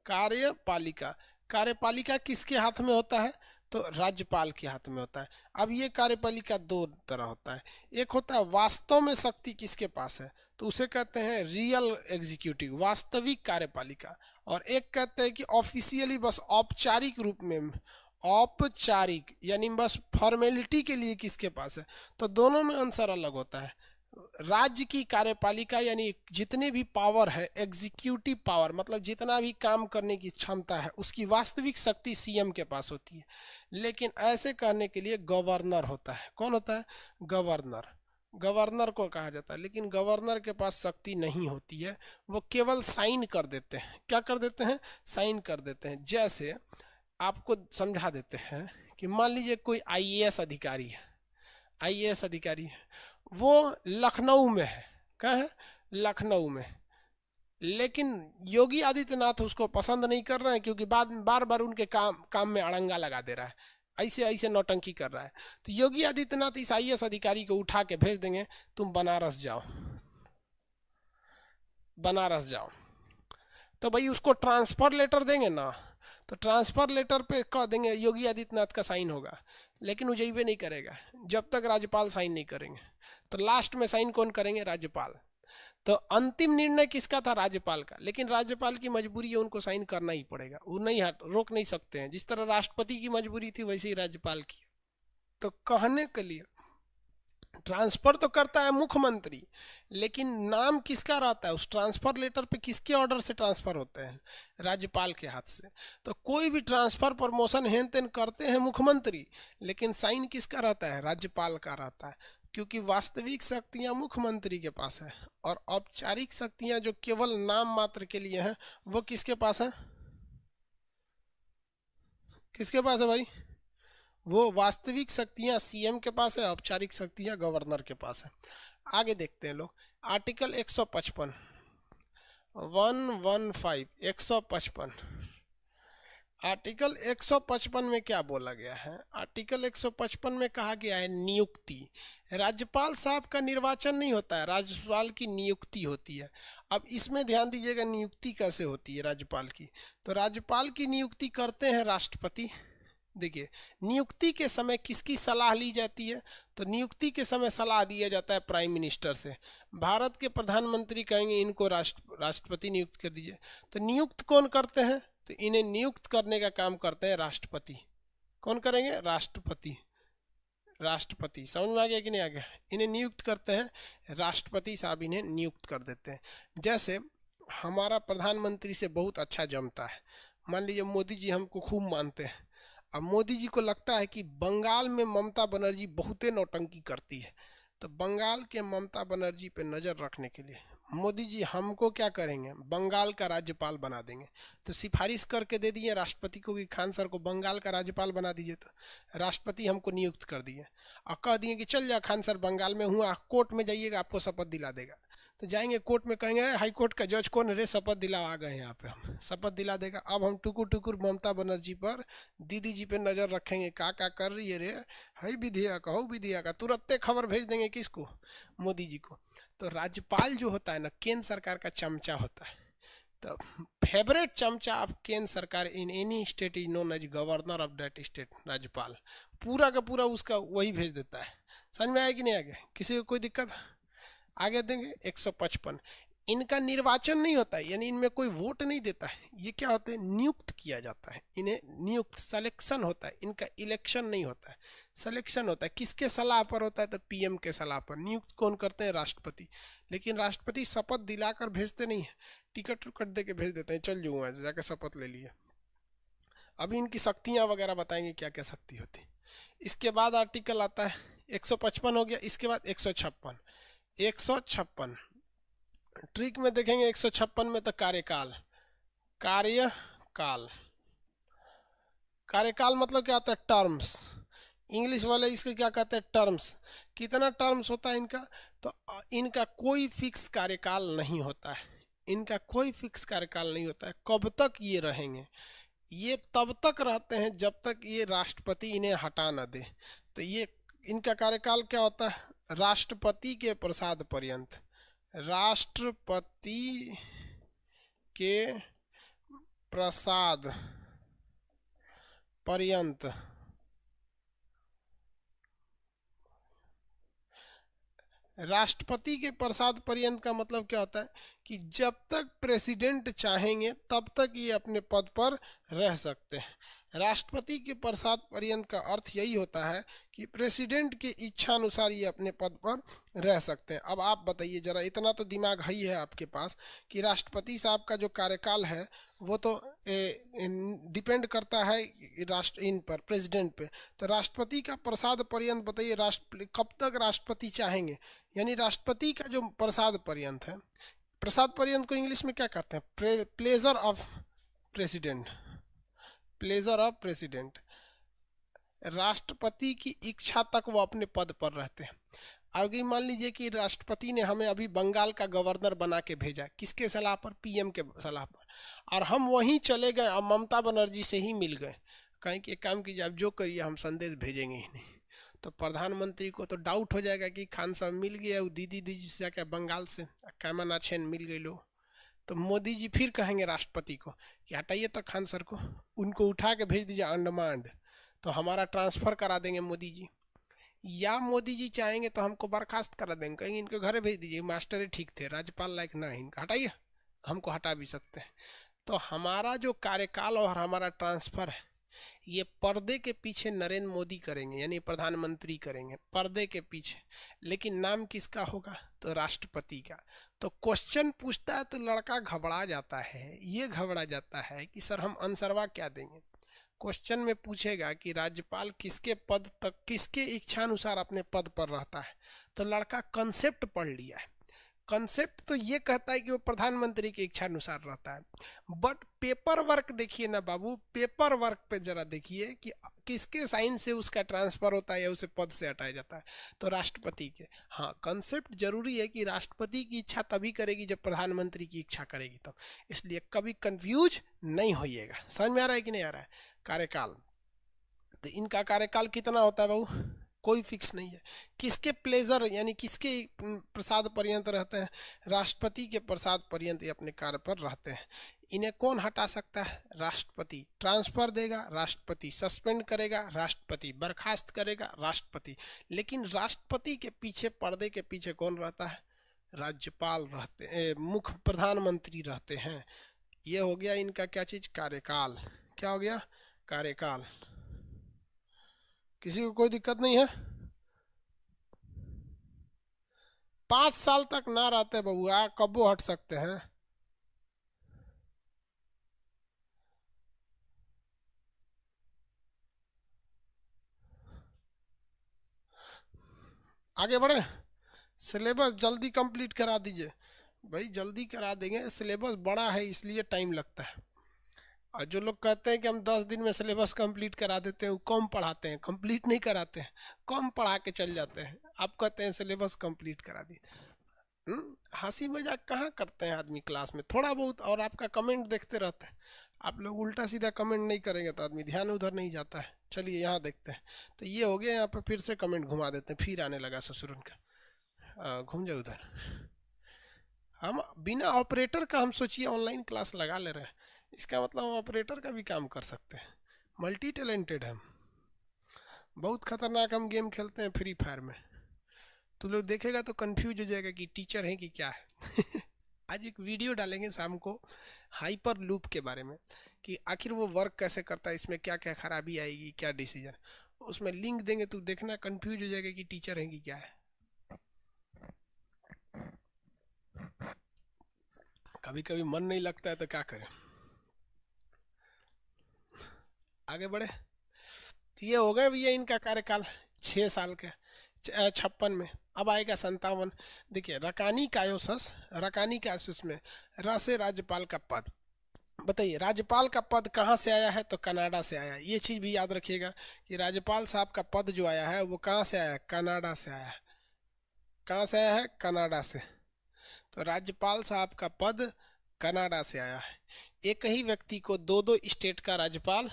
[SPEAKER 1] कार्यपालिका कार्यपालिका किसके हाथ में होता है? तो राज्यपाल के हाथ में होता है। अब ये कार्यपालिका 2 तरह होता है। एक होता है वास्तव में शक्ति किसके पास है, तो उसे कहते हैं रियल एग्जीक्यूटिव, वास्तविक कार्यपालिका। और एक कहते हैं कि ऑफिशियली, बस औपचारिक रूप में, औपचारिक यानी बस फॉर्मेलिटी के लिए किसके पास है। तो दोनों में आंसर अलग होता है। राज्य की कार्यपालिका यानी जितने भी पावर है, एग्जीक्यूटिव पावर मतलब जितना भी काम करने की क्षमता है, उसकी वास्तविक शक्ति सीएम के पास होती है। लेकिन ऐसे करने के लिए गवर्नर होता है। कौन होता है? गवर्नर। गवर्नर को कहा जाता है। लेकिन गवर्नर के पास शक्ति नहीं होती है, वो केवल साइन कर देते हैं। क्या कर देते हैं? साइन कर देते हैं। जैसे आपको समझा देते हैं कि मान लीजिए कोई आईएएस अधिकारी है, आईएएस अधिकारी है, वो लखनऊ में है। कहाँ है? लखनऊ में। लेकिन योगी आदित्यनाथ उसको पसंद नहीं कर रहे हैं, क्योंकि बार बार उनके काम में अड़ंगा लगा दे रहा है, ऐसे ऐसे नौटंकी कर रहा है। तो योगी आदित्यनाथ इस आईएएस अधिकारी को उठा के भेज देंगे, तुम बनारस जाओ, बनारस जाओ। तो भाई उसको ट्रांसफर लेटर देंगे ना, तो ट्रांसफर लेटर पे कह देंगे योगी आदित्यनाथ का साइन होगा, लेकिन वो जइबे नहीं करेगा जब तक राज्यपाल साइन नहीं करेंगे। तो लास्ट में साइन कौन करेंगे? राज्यपाल। तो अंतिम निर्णय किसका था? राज्यपाल का। लेकिन राज्यपाल की मजबूरी है, उनको साइन करना ही पड़ेगा, वो नहीं रोक नहीं सकते हैं। जिस तरह राष्ट्रपति की मजबूरी थी वैसे ही राज्यपाल की। तो कहने के लिए ट्रांसफर तो करता है मुख्यमंत्री, लेकिन नाम किसका रहता है उस ट्रांसफर लेटर पे? किसके ऑर्डर से ट्रांसफर होते हैं? राज्यपाल के हाथ से। तो कोई भी ट्रांसफर प्रमोशन हेन तेन करते हैं मुख्यमंत्री, लेकिन साइन किसका रहता है? राज्यपाल का रहता है। क्योंकि वास्तविक शक्तियां मुख्यमंत्री के पास है, और औपचारिक शक्तियां जो केवल नाम मात्र के लिए हैं, वो किसके पास है? किसके पास है भाई? वो वास्तविक शक्तियां सीएम के पास है, औपचारिक शक्तियां गवर्नर के पास है। आगे देखते हैं लोग। आर्टिकल 155 155 आर्टिकल 155 में क्या बोला गया है? आर्टिकल 155 में कहा गया है नियुक्ति। राज्यपाल साहब का निर्वाचन नहीं होता है, राज्यपाल की नियुक्ति होती है। अब इसमें ध्यान दीजिएगा, नियुक्ति कैसे होती है राज्यपाल की। तो राज्यपाल की नियुक्ति करते हैं राष्ट्रपति। देखिए, नियुक्ति के समय किसकी सलाह ली जाती है? तो नियुक्ति के समय सलाह दिया जाता है प्राइम मिनिस्टर से। भारत के प्रधानमंत्री कहेंगे इनको राष्ट्रपति नियुक्त कर दीजिए। तो नियुक्त कौन करते हैं? तो इन्हें नियुक्त करने का काम करते हैं राष्ट्रपति। कौन करेंगे? राष्ट्रपति। राष्ट्रपति। समझ में आ गया कि नहीं आ गया? इन्हें नियुक्त करते हैं राष्ट्रपति साहब, इन्हें नियुक्त कर देते हैं। जैसे हमारा प्रधानमंत्री से बहुत अच्छा जमता है, मान लीजिए मोदी जी हमको खूब मानते हैं। अब मोदी जी को लगता है कि बंगाल में ममता बनर्जी बहुते नौटंकी करती है, तो बंगाल के ममता बनर्जी पे नज़र रखने के लिए मोदी जी हमको क्या करेंगे, बंगाल का राज्यपाल बना देंगे। तो सिफारिश करके दे दिए राष्ट्रपति को कि खान सर को बंगाल का राज्यपाल बना दीजिए। तो राष्ट्रपति हमको नियुक्त कर दिए और कह दिए कि चल जा खान सर, बंगाल में हूँ, कोर्ट में जाइएगा, आपको शपथ दिला देगा। तो जाएंगे कोर्ट में, कहेंगे हाई कोर्ट का जज कौन रे, शपथ दिला, आ गए यहाँ पे, हम शपथ दिला देगा। अब हम टुकुर टुकुर ममता बनर्जी पर, दीदी जी पे नज़र रखेंगे, क्या क्या कर रही है रे, है विधेयक, हो विधेयक, तुरंत खबर भेज देंगे किसको, मोदी जी को। तो राज्यपाल जो होता है ना, केंद्र सरकार का चमचा होता है। तो फेवरेट चमचा ऑफ केंद्र सरकार in any state is known as governor of that state. राज्यपाल पूरा का पूरा उसका वही भेज देता है। समझ में आया कि नहीं आ गया? किसी को कोई दिक्कत? आगे देंगे 155। इनका निर्वाचन नहीं होता है, यानी इनमें कोई वोट नहीं देता है। ये क्या होते हैं, नियुक्त किया जाता है इन्हें, नियुक्त, सिलेक्शन होता है इनका, इलेक्शन नहीं होता है, सिलेक्शन होता है। किसके सलाह पर होता है? तो पीएम के सलाह पर। नियुक्त कौन करते हैं? राष्ट्रपति। लेकिन राष्ट्रपति शपथ दिलाकर भेजते नहीं है, टिकट उकट दे के भेज देते हैं, चल जाऊँ जाकर शपथ ले लिए। अभी इनकी शक्तियाँ वगैरह बताएंगे क्या क्या शक्ति होती है। इसके बाद आर्टिकल आता है 155 हो गया। इसके बाद 156। 156 ट्रिक में देखेंगे। 156 में तो कार्यकाल, कार्यकाल, कार्यकाल मतलब क्या होता है? टर्म्स। इंग्लिश वाले इसको क्या कहते हैं? टर्म्स। कितना टर्म्स होता है इनका? तो इनका कोई फिक्स कार्यकाल नहीं होता है, इनका कोई फिक्स कार्यकाल नहीं होता है। कब तक ये रहेंगे? ये तब तक रहते हैं जब तक ये राष्ट्रपति इन्हें हटा न दे। तो ये इनका कार्यकाल क्या होता है? राष्ट्रपति के प्रसाद पर्यंत, राष्ट्रपति के प्रसाद पर्यंत। राष्ट्रपति के प्रसाद पर्यंत का मतलब क्या होता है कि जब तक प्रेसिडेंट चाहेंगे तब तक ये अपने पद पर रह सकते हैं। राष्ट्रपति के प्रसाद पर्यंत का अर्थ यही होता है कि प्रेसिडेंट की इच्छा अनुसार ये अपने पद पर रह सकते हैं। अब आप बताइए जरा, इतना तो दिमाग ही है आपके पास कि राष्ट्रपति साहब का जो कार्यकाल है वो तो डिपेंड करता है राष्ट्र इन पर, प्रेसिडेंट पे। तो राष्ट्रपति का प्रसाद पर्यंत बताइए, राष्ट्र कब तक राष्ट्रपति चाहेंगे, यानी राष्ट्रपति का जो प्रसाद पर्यंत है, प्रसाद पर्यंत को इंग्लिश में क्या कहते हैं? Pleasure of president, pleasure of president. राष्ट्रपति की इच्छा तक वो अपने पद पर रहते हैं। आगे मान लीजिए कि राष्ट्रपति ने हमें अभी बंगाल का गवर्नर बना के भेजा, किसके सलाह पर? पीएम के सलाह पर। और हम वहीं चले गए और ममता बनर्जी से ही मिल गए, कहें कि एक काम कीजिए, आप जो करिए, हम संदेश भेजेंगे ही नहीं। तो प्रधानमंत्री को तो डाउट हो जाएगा कि खान साहब मिल गया, दीदी दीदी से जाकर बंगाल से कैमन छेन मिल गई लो। तो मोदी जी फिर कहेंगे राष्ट्रपति को कि हटाइए तो खान सर को, उनको उठा के भेज दीजिए अंडमान, तो हमारा ट्रांसफ़र करा देंगे मोदी जी। या मोदी जी चाहेंगे तो हमको बर्खास्त करा देंगे, कहेंगे इनको घर भेज दीजिए, मास्टर ही ठीक थे, राज्यपाल लायक ना है, इनका हटाइए, हमको हटा भी सकते हैं। तो हमारा जो कार्यकाल और हमारा ट्रांसफ़र है ये पर्दे के पीछे नरेंद्र मोदी करेंगे, यानी प्रधानमंत्री करेंगे पर्दे के पीछे। लेकिन नाम किसका होगा? तो राष्ट्रपति का। तो क्वेश्चन पूछता है तो लड़का घबरा जाता है, ये घबरा जाता है कि सर हम आंसरवा क्या देंगे। क्वेश्चन में पूछेगा कि राज्यपाल किसके पद तक, किसके इच्छानुसार अपने पद पर रहता है, तो लड़का कंसेप्ट पढ़ लिया है। कंसेप्ट तो ये कहता है कि वो प्रधानमंत्री की इच्छा अनुसार रहता है, बट पेपर वर्क देखिए ना बाबू, पेपर वर्क पे जरा देखिए कि किसके साइन से उसका ट्रांसफर होता है या उसे पद से हटाया जाता है, तो राष्ट्रपति के। हाँ, कंसेप्ट जरूरी है कि राष्ट्रपति की इच्छा तभी करेगी जब प्रधानमंत्री की इच्छा करेगी तब, इसलिए कभी कंफ्यूज नहीं होइएगा। समझ में आ रहा है कि नहीं आ रहा है? कार्यकाल, तो इनका कार्यकाल कितना होता है बाबू? कोई फिक्स नहीं है। किसके प्लेजर यानी किसके प्रसाद पर्यंत रहते हैं? राष्ट्रपति के प्रसाद पर्यंत ये अपने कार्य पर रहते हैं। इन्हें कौन हटा सकता है? राष्ट्रपति ट्रांसफर देगा, राष्ट्रपति सस्पेंड करेगा, राष्ट्रपति बर्खास्त करेगा, राष्ट्रपति। लेकिन राष्ट्रपति के पीछे, पर्दे के पीछे कौन रहता है? राज्यपाल रहते, मुख्य प्रधानमंत्री रहते हैं। ये हो गया इनका क्या चीज? कार्यकाल। क्या हो गया? कार्यकाल। किसी को कोई दिक्कत नहीं है? 5 साल तक ना रहते बबुआ, कबो हट सकते हैं। आगे बढ़े, सिलेबस जल्दी कंप्लीट करा दीजिए भाई, जल्दी करा देंगे, सिलेबस बड़ा है इसलिए टाइम लगता है। और जो लोग कहते हैं कि हम 10 दिन में सिलेबस कंप्लीट करा देते हैं, वो कम पढ़ाते हैं, कंप्लीट नहीं कराते हैं, कम पढ़ा के चल जाते हैं। आप कहते हैं सिलेबस कंप्लीट करा दिए। हंसी मजाक कहाँ करते हैं आदमी क्लास में, थोड़ा बहुत, और आपका कमेंट देखते रहते हैं। आप लोग उल्टा सीधा कमेंट नहीं करेंगे तो आदमी ध्यान उधर नहीं जाता है। चलिए यहाँ देखते हैं, तो ये हो गया, यहाँ पे फिर से कमेंट घुमा देते हैं, फिर आने लगा ससुर उनका, घूम जाए उधर। हम बिना ऑपरेटर का, हम सोचिए ऑनलाइन क्लास लगा ले रहे हैं, इसका मतलब हम ऑपरेटर का भी काम कर सकते हैं। मल्टी टैलेंटेड हम, बहुत खतरनाक हम गेम खेलते हैं फ्री फायर में। तो लोग देखेगा तो कंफ्यूज हो जाएगा कि टीचर है कि क्या है। आज एक वीडियो डालेंगे शाम को हाइपर लूप के बारे में, कि आखिर वो वर्क कैसे करता है, इसमें क्या क्या खराबी आएगी, क्या डिसीजन, उसमें लिंक देंगे तो देखना कंफ्यूज हो जाएगा कि टीचर है कि क्या है। कभी कभी मन नहीं लगता है तो क्या करें। आगे बढ़े, तो ये हो गए भैया इनका कार्यकाल 6 साल के, 56 में। अब आएगा 57। देखिए रकानी कायोसस, रकानी कायोसस में र से राज्यपाल का पद। बताइए राज्यपाल का पद कहाँ से आया है, तो कनाडा से आया है। ये चीज़ भी याद रखिएगा कि राज्यपाल साहब का पद जो आया है वो कहाँ से आया है, कनाडा से आया है। कहाँ से आया है, कनाडा से। तो राज्यपाल साहब का पद कनाडा से आया है। एक ही व्यक्ति को दो दो स्टेट का राज्यपाल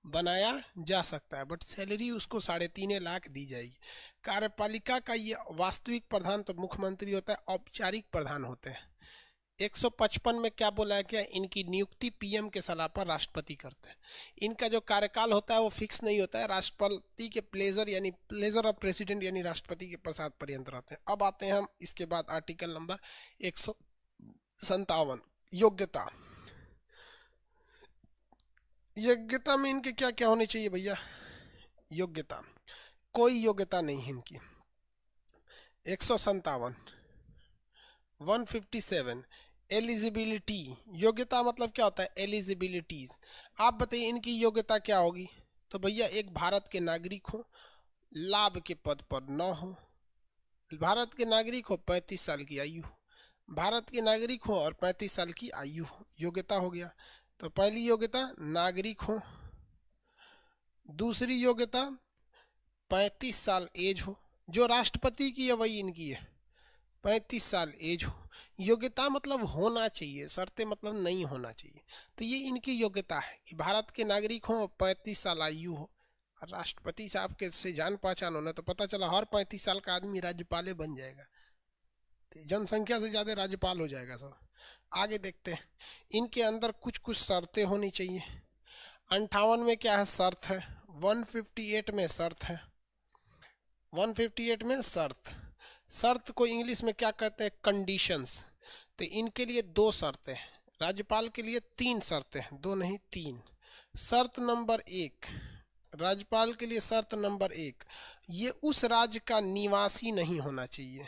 [SPEAKER 1] बनाया जा सकता है, बट सैलरी उसको 3.5 लाख दी जाएगी। कार्यपालिका का ये वास्तविक प्रधान तो मुख्यमंत्री होता है, औपचारिक प्रधान होते हैं। 155 में क्या बोला है, क्या इनकी नियुक्ति पीएम के सलाह पर राष्ट्रपति करते हैं। इनका जो कार्यकाल होता है वो फिक्स नहीं होता है, राष्ट्रपति के प्लेजर यानी प्लेजर ऑफ प्रेसिडेंट यानी राष्ट्रपति के प्रसाद पर्यंत रहते हैं। अब आते हैं हम इसके बाद आर्टिकल नंबर 157, योग्यता। योग्यता में इनके क्या क्या होनी चाहिए भैया, योग्यता, कोई योग्यता नहीं है इनकी। 157, 157 एलिजिबिलिटी, योग्यता मतलब क्या होता है, एलिजिबिलिटीज। आप बताइए इनकी योग्यता क्या होगी, तो भैया एक भारत के नागरिक हो, लाभ के पद पर न हो, भारत के नागरिक हो, 35 साल की आयु हो, भारत के नागरिक हो और 35 साल की आयु हो, योग्यता हो गया। तो पहली योग्यता नागरिक हो, दूसरी योग्यता 35 साल एज हो, जो राष्ट्रपति की है वही इनकी है, 35 साल एज हो। योग्यता मतलब होना चाहिए, शर्तें मतलब नहीं होना चाहिए। तो ये इनकी योग्यता है कि भारत के नागरिक हो, 35 साल आयु हो, और राष्ट्रपति साहब के से जान पहचान होना, तो पता चला हर 35 साल का आदमी राज्यपाल बन जाएगा, तो जनसंख्या से ज़्यादा राज्यपाल हो जाएगा सब। आगे देखते हैं, इनके अंदर कुछ कुछ शर्तें होनी चाहिए। 58 में क्या है, शर्त है। 158 में शर्त है, 158 में शर्त। शर्त को इंग्लिश में क्या कहते हैं, कंडीशंस। तो इनके लिए 2 शर्तें हैं, राज्यपाल के लिए 3 शर्तें हैं, 2 नहीं 3। शर्त नंबर 1, राज्यपाल के लिए शर्त नंबर 1, ये उस राज्य का निवासी नहीं होना चाहिए,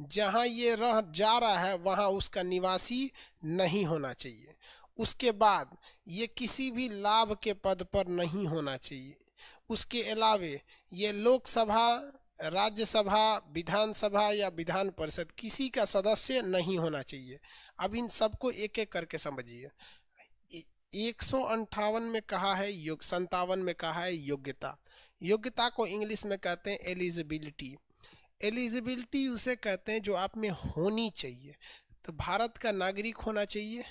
[SPEAKER 1] जहाँ ये रह जा रहा है वहाँ उसका निवासी नहीं होना चाहिए। उसके बाद ये किसी भी लाभ के पद पर नहीं होना चाहिए। उसके अलावे ये लोकसभा, राज्यसभा, विधानसभा या विधान परिषद किसी का सदस्य नहीं होना चाहिए। अब इन सबको एक एक करके समझिए। 158 में कहा है 57 में कहा है योग्यता। योग्यता को इंग्लिश में कहते हैं एलिजिबिलिटी। एलिजिबिलिटी उसे कहते हैं जो आप में होनी चाहिए। तो भारत का नागरिक होना चाहिए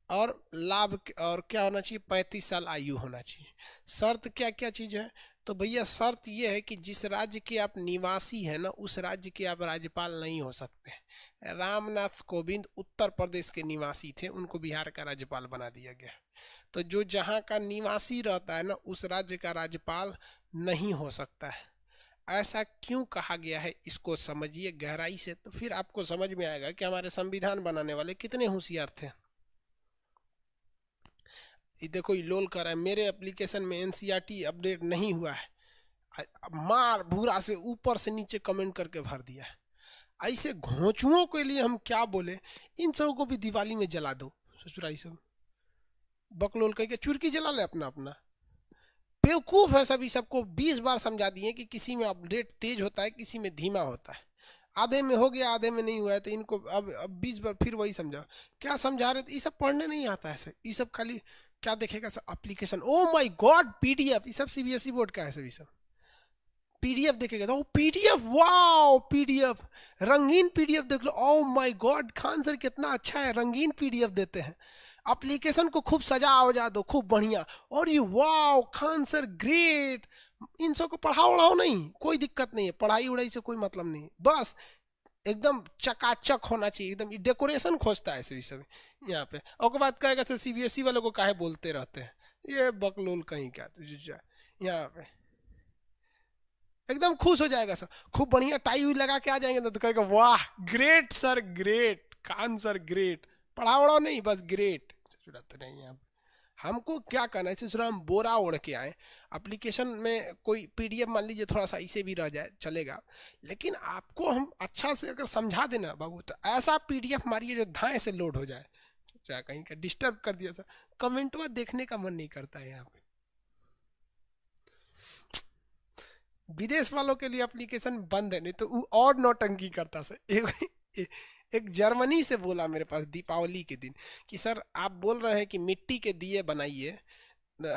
[SPEAKER 1] और लाभ और क्या होना चाहिए, 35 साल आयु होना चाहिए। शर्त क्या क्या चीज़ है, तो भैया शर्त ये है कि जिस राज्य के आप निवासी हैं ना, उस राज्य के आप राज्यपाल नहीं हो सकते हैं। रामनाथ कोविंद उत्तर प्रदेश के निवासी थे, उनको बिहार का राज्यपाल बना दिया गया। तो जो जहाँ का निवासी रहता है ना, उस राज्य का राज्यपाल नहीं हो सकता है। ऐसा क्यों कहा गया है, इसको समझिए गहराई से, तो फिर आपको समझ में आएगा कि हमारे संविधान बनाने वाले कितने होशियार थे। देखो लोल कर रहा है, मेरे एप्लीकेशन में एनसीईआरटी अपडेट नहीं हुआ है, मार भूरा से ऊपर से नीचे कमेंट करके भर दिया है। ऐसे घोंचुओं के लिए हम क्या बोले, इन सबों को भी दिवाली में जला दो ससुराई सब, बकलोल कह के चुरकी जला ले अपना अपना। बेवकूफ है सभी, सबको 20 बार समझा दिए कि किसी में अपडेट तेज होता है, किसी में धीमा होता है। आधे में हो गया, आधे में नहीं हुआ है, तो इनको अब 20 बार फिर वही समझा। क्या समझा रहे थे, ये सब पढ़ने नहीं आता है सर, ये सब खाली क्या देखेगा sir, application. O my God, PDF, ये सब सीबीएसई बोर्ड का है सर, ये सब पीडीएफ देखेगा तो पीडीएफ, वाओ पीडीएफ, रंगीन पीडीएफ देख लो। Oh my God, Khan sir कितना अच्छा है, रंगीन पीडीएफ देते हैं। एप्लीकेशन को खूब सजा वजा दो, खूब बढ़िया। और ये वाओ खान सर ग्रेट। इन सब को पढ़ाओ उड़ाओ नहीं, कोई दिक्कत नहीं है, पढ़ाई उड़ाई से कोई मतलब नहीं, बस एकदम चकाचक होना चाहिए, एकदम डेकोरेशन खोजता है सभी सब यहाँ पे। और बात कहेगा सर सीबीएसई वालों को काहे बोलते रहते हैं, ये बकलोल कहीं क्या तुझे यहाँ पे। एकदम खुश हो जाएगा सर, खूब बढ़िया टाई हुई लगा के आ जाएंगे तो कहेगा वाह great sir great, Khan sir great. पढ़ा उड़ा नहीं, बस ग्रेट। तो नहीं यहाँ हमको क्या करना है, ससुरा हम बोरा ओढ़ के आए। एप्लीकेशन में कोई पीडीएफ मान लीजिए थोड़ा सा इसे भी रह जाए चलेगा, लेकिन आपको हम अच्छा से अगर समझा देना बाबू, तो ऐसा पीडीएफ मारिए जो धाए से लोड हो जाए। चाहे कहीं का डिस्टर्ब कर दिया सर, कमेंट में देखने का मन नहीं करता है यहाँ पे। विदेश वालों के लिए एप्लीकेशन बंद है, नहीं तो वो और नौटंकी करता सर। एक जर्मनी से बोला मेरे पास दीपावली के दिन कि सर आप बोल रहे हैं कि मिट्टी के दिए बनाइए,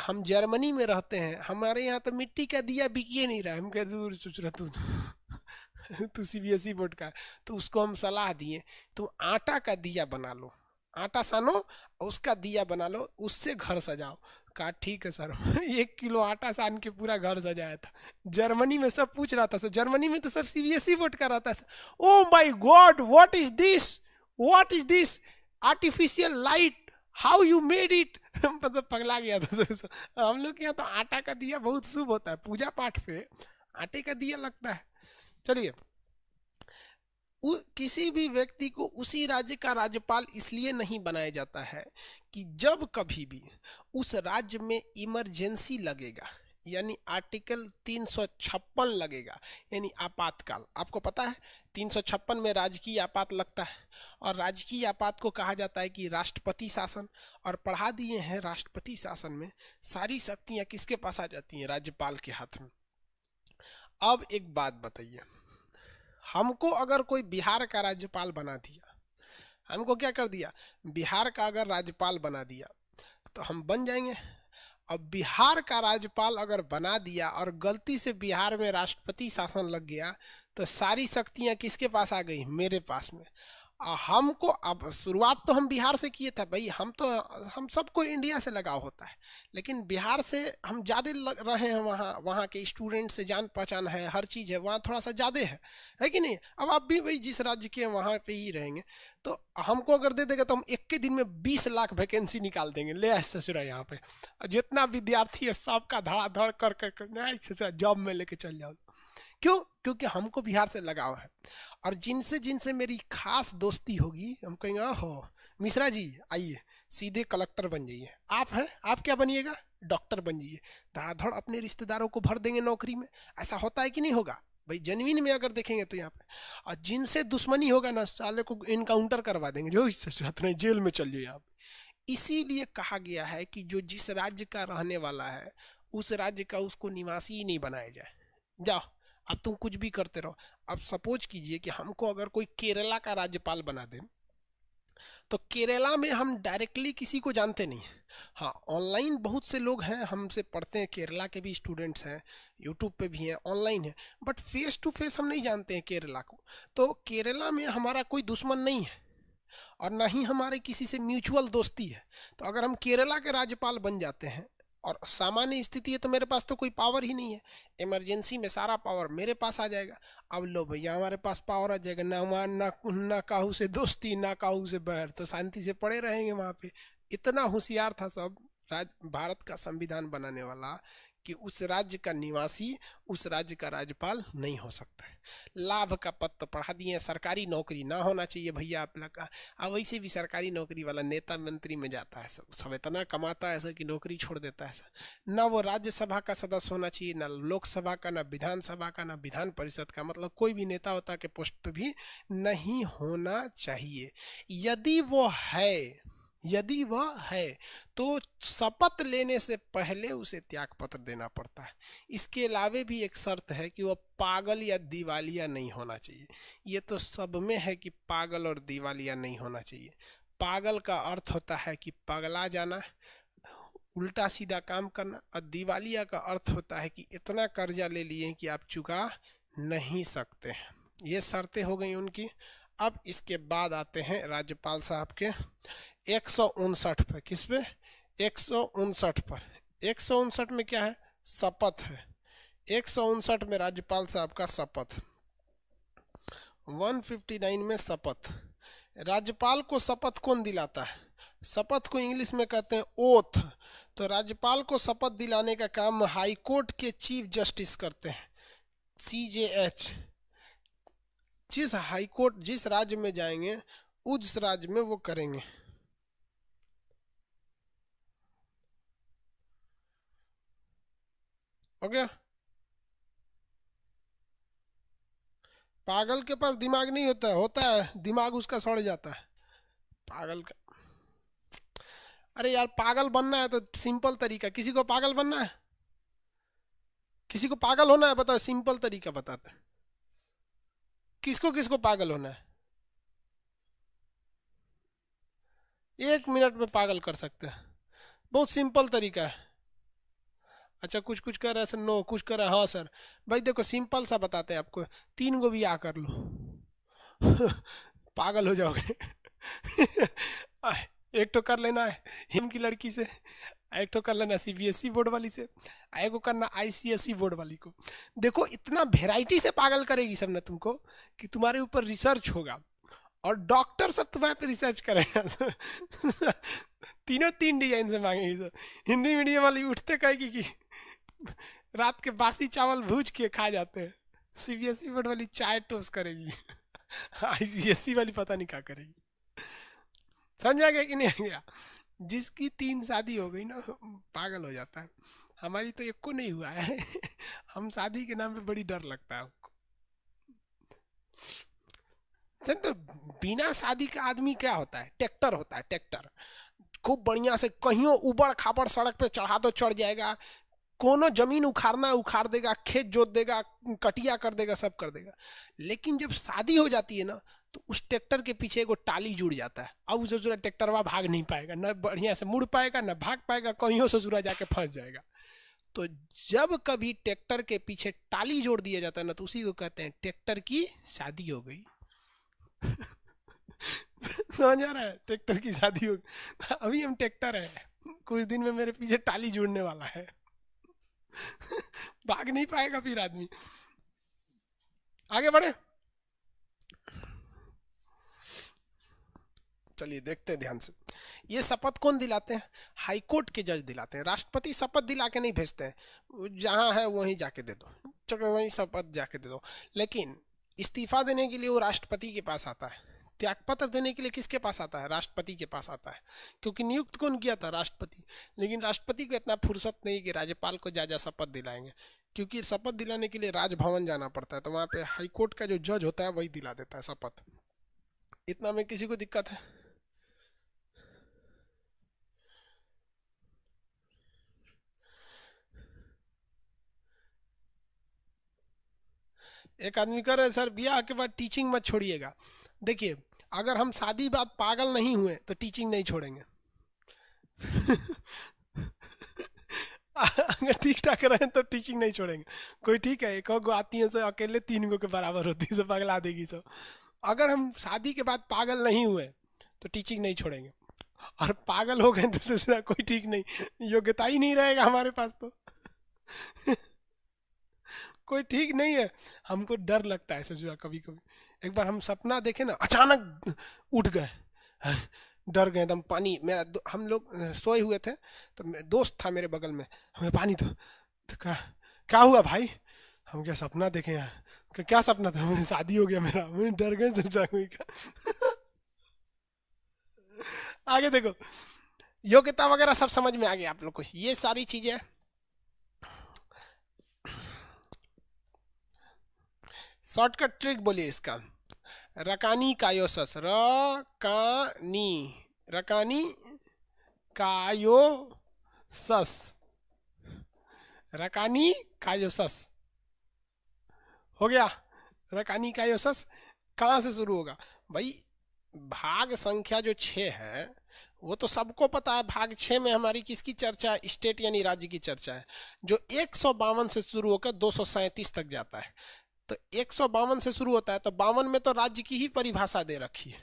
[SPEAKER 1] हम जर्मनी में रहते हैं, हमारे यहाँ तो मिट्टी का दिया बिकिए नहीं रहा है। हम कह दूर सोच रहा तू सीबीएसई बोर्ड का। तो उसको हम सलाह दिए तुम आटा का दिया बना लो, आटा सानो उसका दिया बना लो, उससे घर सजाओ। कहा ठीक है सर। 1 किलो आटा सान के पूरा घर सजाया था। जर्मनी में सब पूछ रहा था सर, जर्मनी में तो सब सीबीएसई बोर्ड का रहता है। ओ my God, what is this, what is this artificial light, how you made it. मतलब पगला गया था सर। हम लोग के यहाँ तो आटा का दिया बहुत शुभ होता है, पूजा पाठ पे आटे का दिया लगता है। चलिए, किसी भी व्यक्ति को उसी राज्य का राज्यपाल इसलिए नहीं बनाया जाता है कि जब कभी भी उस राज्य में इमरजेंसी लगेगा, यानी आर्टिकल 356 लगेगा, यानी आपातकाल। आपको पता है 356 में राजकीय आपात लगता है, और राजकीय आपात को कहा जाता है कि राष्ट्रपति शासन। और पढ़ा दिए हैं राष्ट्रपति शासन में सारी शक्तियां किसके पास आ जाती हैं, राज्यपाल के हाथ में। अब एक बात बताइए, हमको अगर कोई बिहार का राज्यपाल बना दिया, हमको क्या कर दिया, बिहार का अगर राज्यपाल बना दिया तो हम बन जाएंगे। अब बिहार का राज्यपाल अगर बना दिया और गलती से बिहार में राष्ट्रपति शासन लग गया, तो सारी शक्तियां किसके पास आ गई, मेरे पास में। हमको अब शुरुआत तो हम बिहार से किए थे भाई, हम सबको इंडिया से लगाव होता है, लेकिन बिहार से हम ज़्यादा रहे हैं, वहाँ के स्टूडेंट से जान पहचान है, हर चीज़ है, वहाँ थोड़ा सा ज़्यादा है कि नहीं। अब आप भी भाई जिस राज्य के वहाँ पे ही रहेंगे, तो हमको अगर दे देगा तो हम एक के दिन में 20 लाख वैकेंसी निकाल देंगे। ले ससुरा यहाँ पे जितना विद्यार्थी है सबका धड़ाधड़ कर जॉब में लेके चल जाओ। क्यों? क्योंकि हमको बिहार से लगाव है, और जिनसे जिनसे मेरी खास दोस्ती होगी हम कहेंगे हो मिश्रा जी आइए सीधे कलेक्टर बन जाइए। आप हैं, आप क्या बनिएगा, डॉक्टर बन जाइए। धड़ाधड़ अपने रिश्तेदारों को भर देंगे नौकरी में। ऐसा होता है कि नहीं होगा भाई, जेन्युइन में अगर देखेंगे तो यहाँ पे। और जिनसे दुश्मनी होगा ना, साले को इनकाउंटर करवा देंगे, जो जेल में चल जाए यहाँ पे। इसीलिए कहा गया है कि जो जिस राज्य का रहने वाला है उस राज्य का उसको निवासी ही नहीं बनाया जाए। जाओ अब तुम कुछ भी करते रहो। अब सपोज कीजिए कि हमको अगर कोई केरला का राज्यपाल बना दे, तो केरला में हम डायरेक्टली किसी को जानते नहीं। हाँ, ऑनलाइन बहुत से लोग हैं हमसे पढ़ते हैं, केरला के भी स्टूडेंट्स हैं, यूट्यूब पे भी हैं, ऑनलाइन है, बट फेस टू फेस हम नहीं जानते हैं केरला को। तो केरला में हमारा कोई दुश्मन नहीं है, और ना ही हमारे किसी से म्यूचुअल दोस्ती है। तो अगर हम केरला के राज्यपाल बन जाते हैं, और सामान्य स्थिति है तो मेरे पास तो कोई पावर ही नहीं है, इमरजेंसी में सारा पावर मेरे पास आ जाएगा। अब लो भैया हमारे पास पावर आ जाएगा, ना मान ना काहू से दोस्ती ना काहू से बैर, तो शांति से पड़े रहेंगे वहाँ पे। इतना होशियार था सब भारत का संविधान बनाने वाला कि उस राज्य का निवासी उस राज्य का राज्यपाल नहीं हो सकता है। लाभ का पद तो पढ़ा दिए, सरकारी नौकरी ना होना चाहिए भैया आप लोग का। अब वैसे भी सरकारी नौकरी वाला नेता मंत्री में जाता है, सब इतना कमाता है ऐसा कि नौकरी छोड़ देता है ऐसा। ना वो राज्यसभा का सदस्य होना चाहिए, ना लोकसभा का, ना विधानसभा का, ना विधान परिषद का, मतलब कोई भी नेता होता के पोस्ट पे भी नहीं होना चाहिए। यदि वह है तो शपथ लेने से पहले उसे त्याग पत्र देना पड़ता है। इसके अलावे भी एक शर्त है कि वह पागल या दिवालिया नहीं होना चाहिए। ये तो सब में है कि पागल और दिवालिया नहीं होना चाहिए। पागल का अर्थ होता है कि पगला जाना, उल्टा सीधा काम करना, और दिवालिया का अर्थ होता है कि इतना कर्जा ले लिए कि आप चुका नहीं सकते हैं। ये शर्तें हो गई उनकी। अब इसके बाद आते हैं राज्यपाल साहब के 159 पर। किस पे? 159 पर। 159 में क्या है? शपथ है। 159 में राज्यपाल साहब का शपथ। 159 में शपथ। राज्यपाल को शपथ कौन दिलाता है? शपथ को इंग्लिश में कहते हैं ओथ। तो राज्यपाल को शपथ दिलाने का काम हाई कोर्ट के चीफ जस्टिस करते हैं, CJH। जिस हाई कोर्ट, जिस राज्य में जाएंगे उस राज्य में वो करेंगे। हो गया? पागल के पास दिमाग नहीं होता है, दिमाग उसका सड़ जाता है पागल का। अरे यार, पागल बनना है तो सिंपल तरीका। किसी को पागल बनना है, किसी को पागल होना है, बताओ सिंपल तरीका बताते हैं। किसको किसको पागल होना है? 1 मिनट में पागल कर सकते हैं, बहुत सिंपल तरीका है। अच्छा, कुछ कुछ कर रहा है सर, नो कुछ कर रहा है, हाँ सर। भाई देखो सिंपल सा बताते हैं आपको, 3 को भी आ कर लो पागल हो जाओगे एक तो कर लेना है हिम की लड़की से, एक तो कर लेना CBSE बोर्ड वाली से, एक को करना ICSE बोर्ड वाली को। देखो इतना वेराइटी से पागल करेगी सब ना तुमको कि तुम्हारे ऊपर रिसर्च होगा, और डॉक्टर सब तुम्हारे पे रिसर्च करेगा तीनों 3 डिजाइन से मांगेगी सर। हिंदी मीडियम वाली उठते कहेगी कि रात के बासी चावल भूज के खा जाते हैं। CBSE बोर्ड वाली चाय टोस्ट करेगी ICSE वाली पता नहीं क्या करेगी। समझा गया कि नहीं आ गया? जिसकी 3 शादी हो गई ना पागल हो जाता है। हमारी तो एक को नहीं हुआ है हम शादी के नाम पे बड़ी डर लगता है हमको। तो बिना शादी का आदमी क्या होता है? ट्रैक्टर होता है, ट्रैक्टर। खूब बढ़िया से कहीं उबड़ खाबड़ सड़क पे चढ़ा दो चढ़ जाएगा, कोनो जमीन उखाड़ना उखाड़ देगा, खेत जोत देगा, कटिया कर देगा, सब कर देगा। लेकिन जब शादी हो जाती है ना तो उस ट्रैक्टर के पीछे एगो टाली जुड़ जाता है। अब उस ससुरा ट्रैक्टरवा भाग नहीं पाएगा, ना बढ़िया से मुड़ पाएगा, ना भाग पाएगा, कहीं ससुरा जाके फंस जाएगा। तो जब कभी ट्रैक्टर के पीछे टाली जोड़ दिया जाता है ना तो उसी को कहते हैं ट्रैक्टर की शादी हो गई समझ आ रहा है? ट्रैक्टर की शादी हो गई। अभी हम ट्रैक्टर है, कुछ दिन में मेरे पीछे टाली जुड़ने वाला है भाग नहीं पाएगा फिर आदमी। आगे बढ़े, चलिए देखते हैं ध्यान से। ये शपथ कौन दिलाते हैं? हाई कोर्ट के जज दिलाते हैं। राष्ट्रपति शपथ दिला के नहीं भेजते हैं, जहां है वहीं जाके दे दो, चलो वहीं शपथ जाके दे दो। लेकिन इस्तीफा देने के लिए वो राष्ट्रपति के पास आता है, त्यागपत्र देने के लिए किसके पास आता है? राष्ट्रपति के पास आता है, क्योंकि नियुक्त कौन किया था? राष्ट्रपति। लेकिन राष्ट्रपति को इतना फुर्सत नहीं कि राज्यपाल को जा जा शपथ दिलाएंगे, क्योंकि शपथ दिलाने के लिए राजभवन जाना पड़ता है, तो वहाँ पे हाईकोर्ट का जो जज होता है वही दिला देता है शपथ। इतना में किसी को दिक्कत है? एक आदमी कह रहे हैं सर ब्याह के बाद टीचिंग मत छोड़िएगा। देखिए, अगर हम शादी बाद पागल नहीं हुए तो टीचिंग नहीं छोड़ेंगे अगर ठीक ठाक रहे तो टीचिंग नहीं छोड़ेंगे। कोई ठीक है, एक गो आती है सो अकेले 3 गो के बराबर होती है, सो पगला देगी सो। अगर हम शादी के बाद पागल नहीं हुए तो टीचिंग नहीं छोड़ेंगे, और पागल हो गए तो दूसरा कोई ठीक नहीं, योग्यता ही नहीं रहेगा हमारे पास तो कोई ठीक नहीं है। हमको डर लगता है ससुरा कभी कभी। एक बार हम सपना देखे ना, अचानक उठ गए, डर गए एकदम। पानी मेरा हम लोग सोए हुए थे तो दोस्त था मेरे बगल में, हमें पानी दो, तो क्या हुआ भाई? हम क्या सपना देखे यार? क्या सपना था? मुझे शादी हो गया मेरा, मैं डर गए सोचा कोई का। आगे देखो, योग्यता वगैरह सब समझ में आ गया आप लोग को, ये सारी चीजें। शॉर्टकट ट्रिक बोलिए इसका, रकानी कायोसस, रकानी, रकानी कायोसस, रकानी कायोसस हो गया। रकानी कायोसस कहाँ से शुरू होगा भाई? भाग संख्या जो 6 है वो तो सबको पता है, भाग 6 में हमारी किसकी चर्चा है? स्टेट यानी राज्य की चर्चा है, जो 152 से शुरू होकर 237 तक जाता है। तो 152 से शुरू होता है, तो 52 में तो राज्य की ही परिभाषा दे रखी है।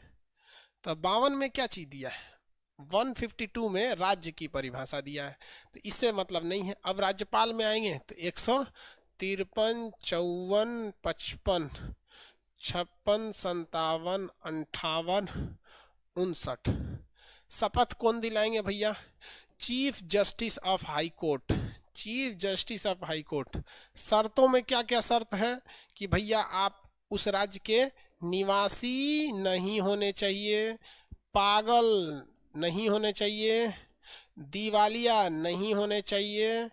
[SPEAKER 1] तो 52 में क्या चीज दिया है? 152 में राज्य की परिभाषा दिया है, तो इससे मतलब नहीं है। अब राज्यपाल में आएंगे तो 153, 54, 55, 56, 57, 58, 59। शपथ कौन दिलाएंगे भैया? Chief justice of high court, chief justice of high court. शर्तों में क्या क्या शर्त है कि भैया आप उस राज्य के निवासी नहीं होने चाहिए, पागल नहीं होने चाहिए, दिवालिया नहीं होने चाहिए,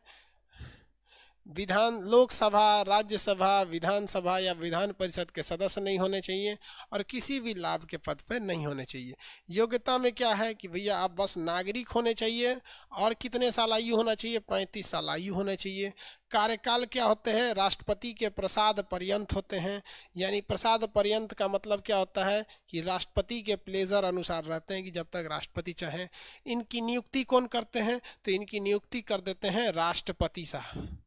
[SPEAKER 1] विधान लोकसभा, राज्यसभा, विधानसभा या विधान परिषद के सदस्य नहीं होने चाहिए, और किसी भी लाभ के पद पर नहीं होने चाहिए। योग्यता में क्या है कि भैया आप बस नागरिक होने चाहिए, और कितने साल आयु होना चाहिए? 35 साल आयु होना चाहिए। कार्यकाल क्या होते हैं? राष्ट्रपति के प्रसाद पर्यंत होते हैं। यानी प्रसाद पर्यंत का मतलब क्या होता है कि राष्ट्रपति के प्लेजर अनुसार रहते हैं, कि जब तक राष्ट्रपति चाहें। इनकी नियुक्ति कौन करते हैं? तो इनकी नियुक्ति कर देते हैं राष्ट्रपति साहब।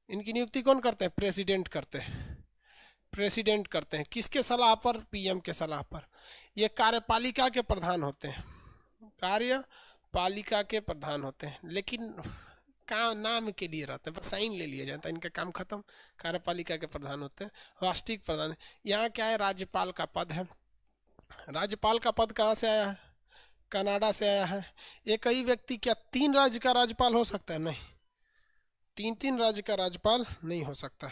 [SPEAKER 1] इनकी नियुक्ति कौन करते हैं? प्रेसिडेंट करते हैं, प्रेसिडेंट करते हैं। किसके सलाह पर? पीएम के सलाह पर। ये कार्यपालिका के प्रधान होते हैं, कार्यपालिका के प्रधान होते हैं, लेकिन का नाम के लिए रहते हैं, बस साइन ले लिया जाता है, इनका काम खत्म। कार्यपालिका के प्रधान होते हैं, राष्ट्रीय प्रधान। यहाँ क्या है? राज्यपाल का पद है। राज्यपाल का पद कहाँ से आया है? कनाडा से आया है। एक ही व्यक्ति क्या 3 राज्य का राज्यपाल हो सकता है? नहीं, 3 राज्य का राज्यपाल नहीं हो सकता।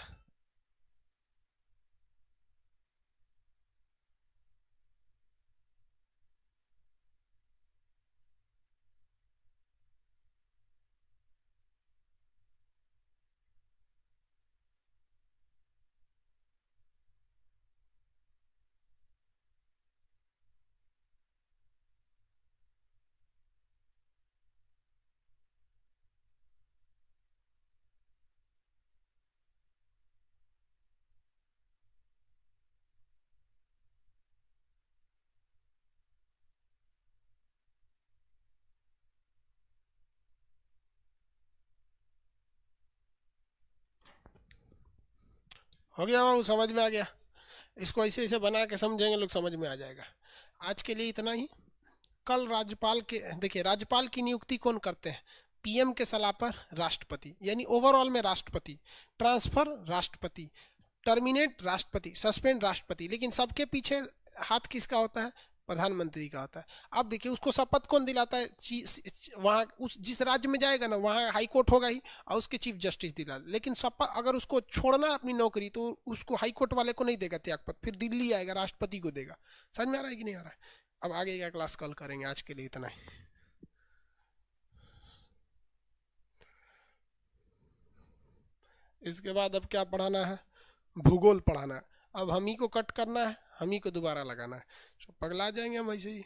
[SPEAKER 1] हो गया बाबू, समझ में आ गया? इसको ऐसे ऐसे बना के समझेंगे लोग, समझ में आ जाएगा। आज के लिए इतना ही। कल राज्यपाल के, देखिए राज्यपाल की नियुक्ति कौन करते हैं? पीएम के सलाह पर राष्ट्रपति, यानी ओवरऑल में राष्ट्रपति। ट्रांसफर राष्ट्रपति, टर्मिनेट राष्ट्रपति, सस्पेंड राष्ट्रपति, लेकिन सबके पीछे हाथ किसका होता है? प्रधानमंत्री का होता है। अब देखिए उसको शपथ कौन दिलाता है? वहाँ उस जिस राज्य में जाएगा ना, वहाँ हाई कोर्ट होगा ही, और उसके चीफ जस्टिस दिला। लेकिन शपथ अगर उसको छोड़ना है अपनी नौकरी, तो उसको हाई कोर्ट वाले को नहीं देगा त्यागपत्र, फिर दिल्ली आएगा, राष्ट्रपति को देगा। समझ में आ रहा है कि नहीं आ रहा है? अब आगे का क्लास कल करेंगे, आज के लिए इतना ही। इसके बाद अब क्या पढ़ाना है? भूगोल पढ़ाना है। अब हम ही को कट करना है, हम ही को दोबारा लगाना है। पगला जाएंगे हम ऐसे ही।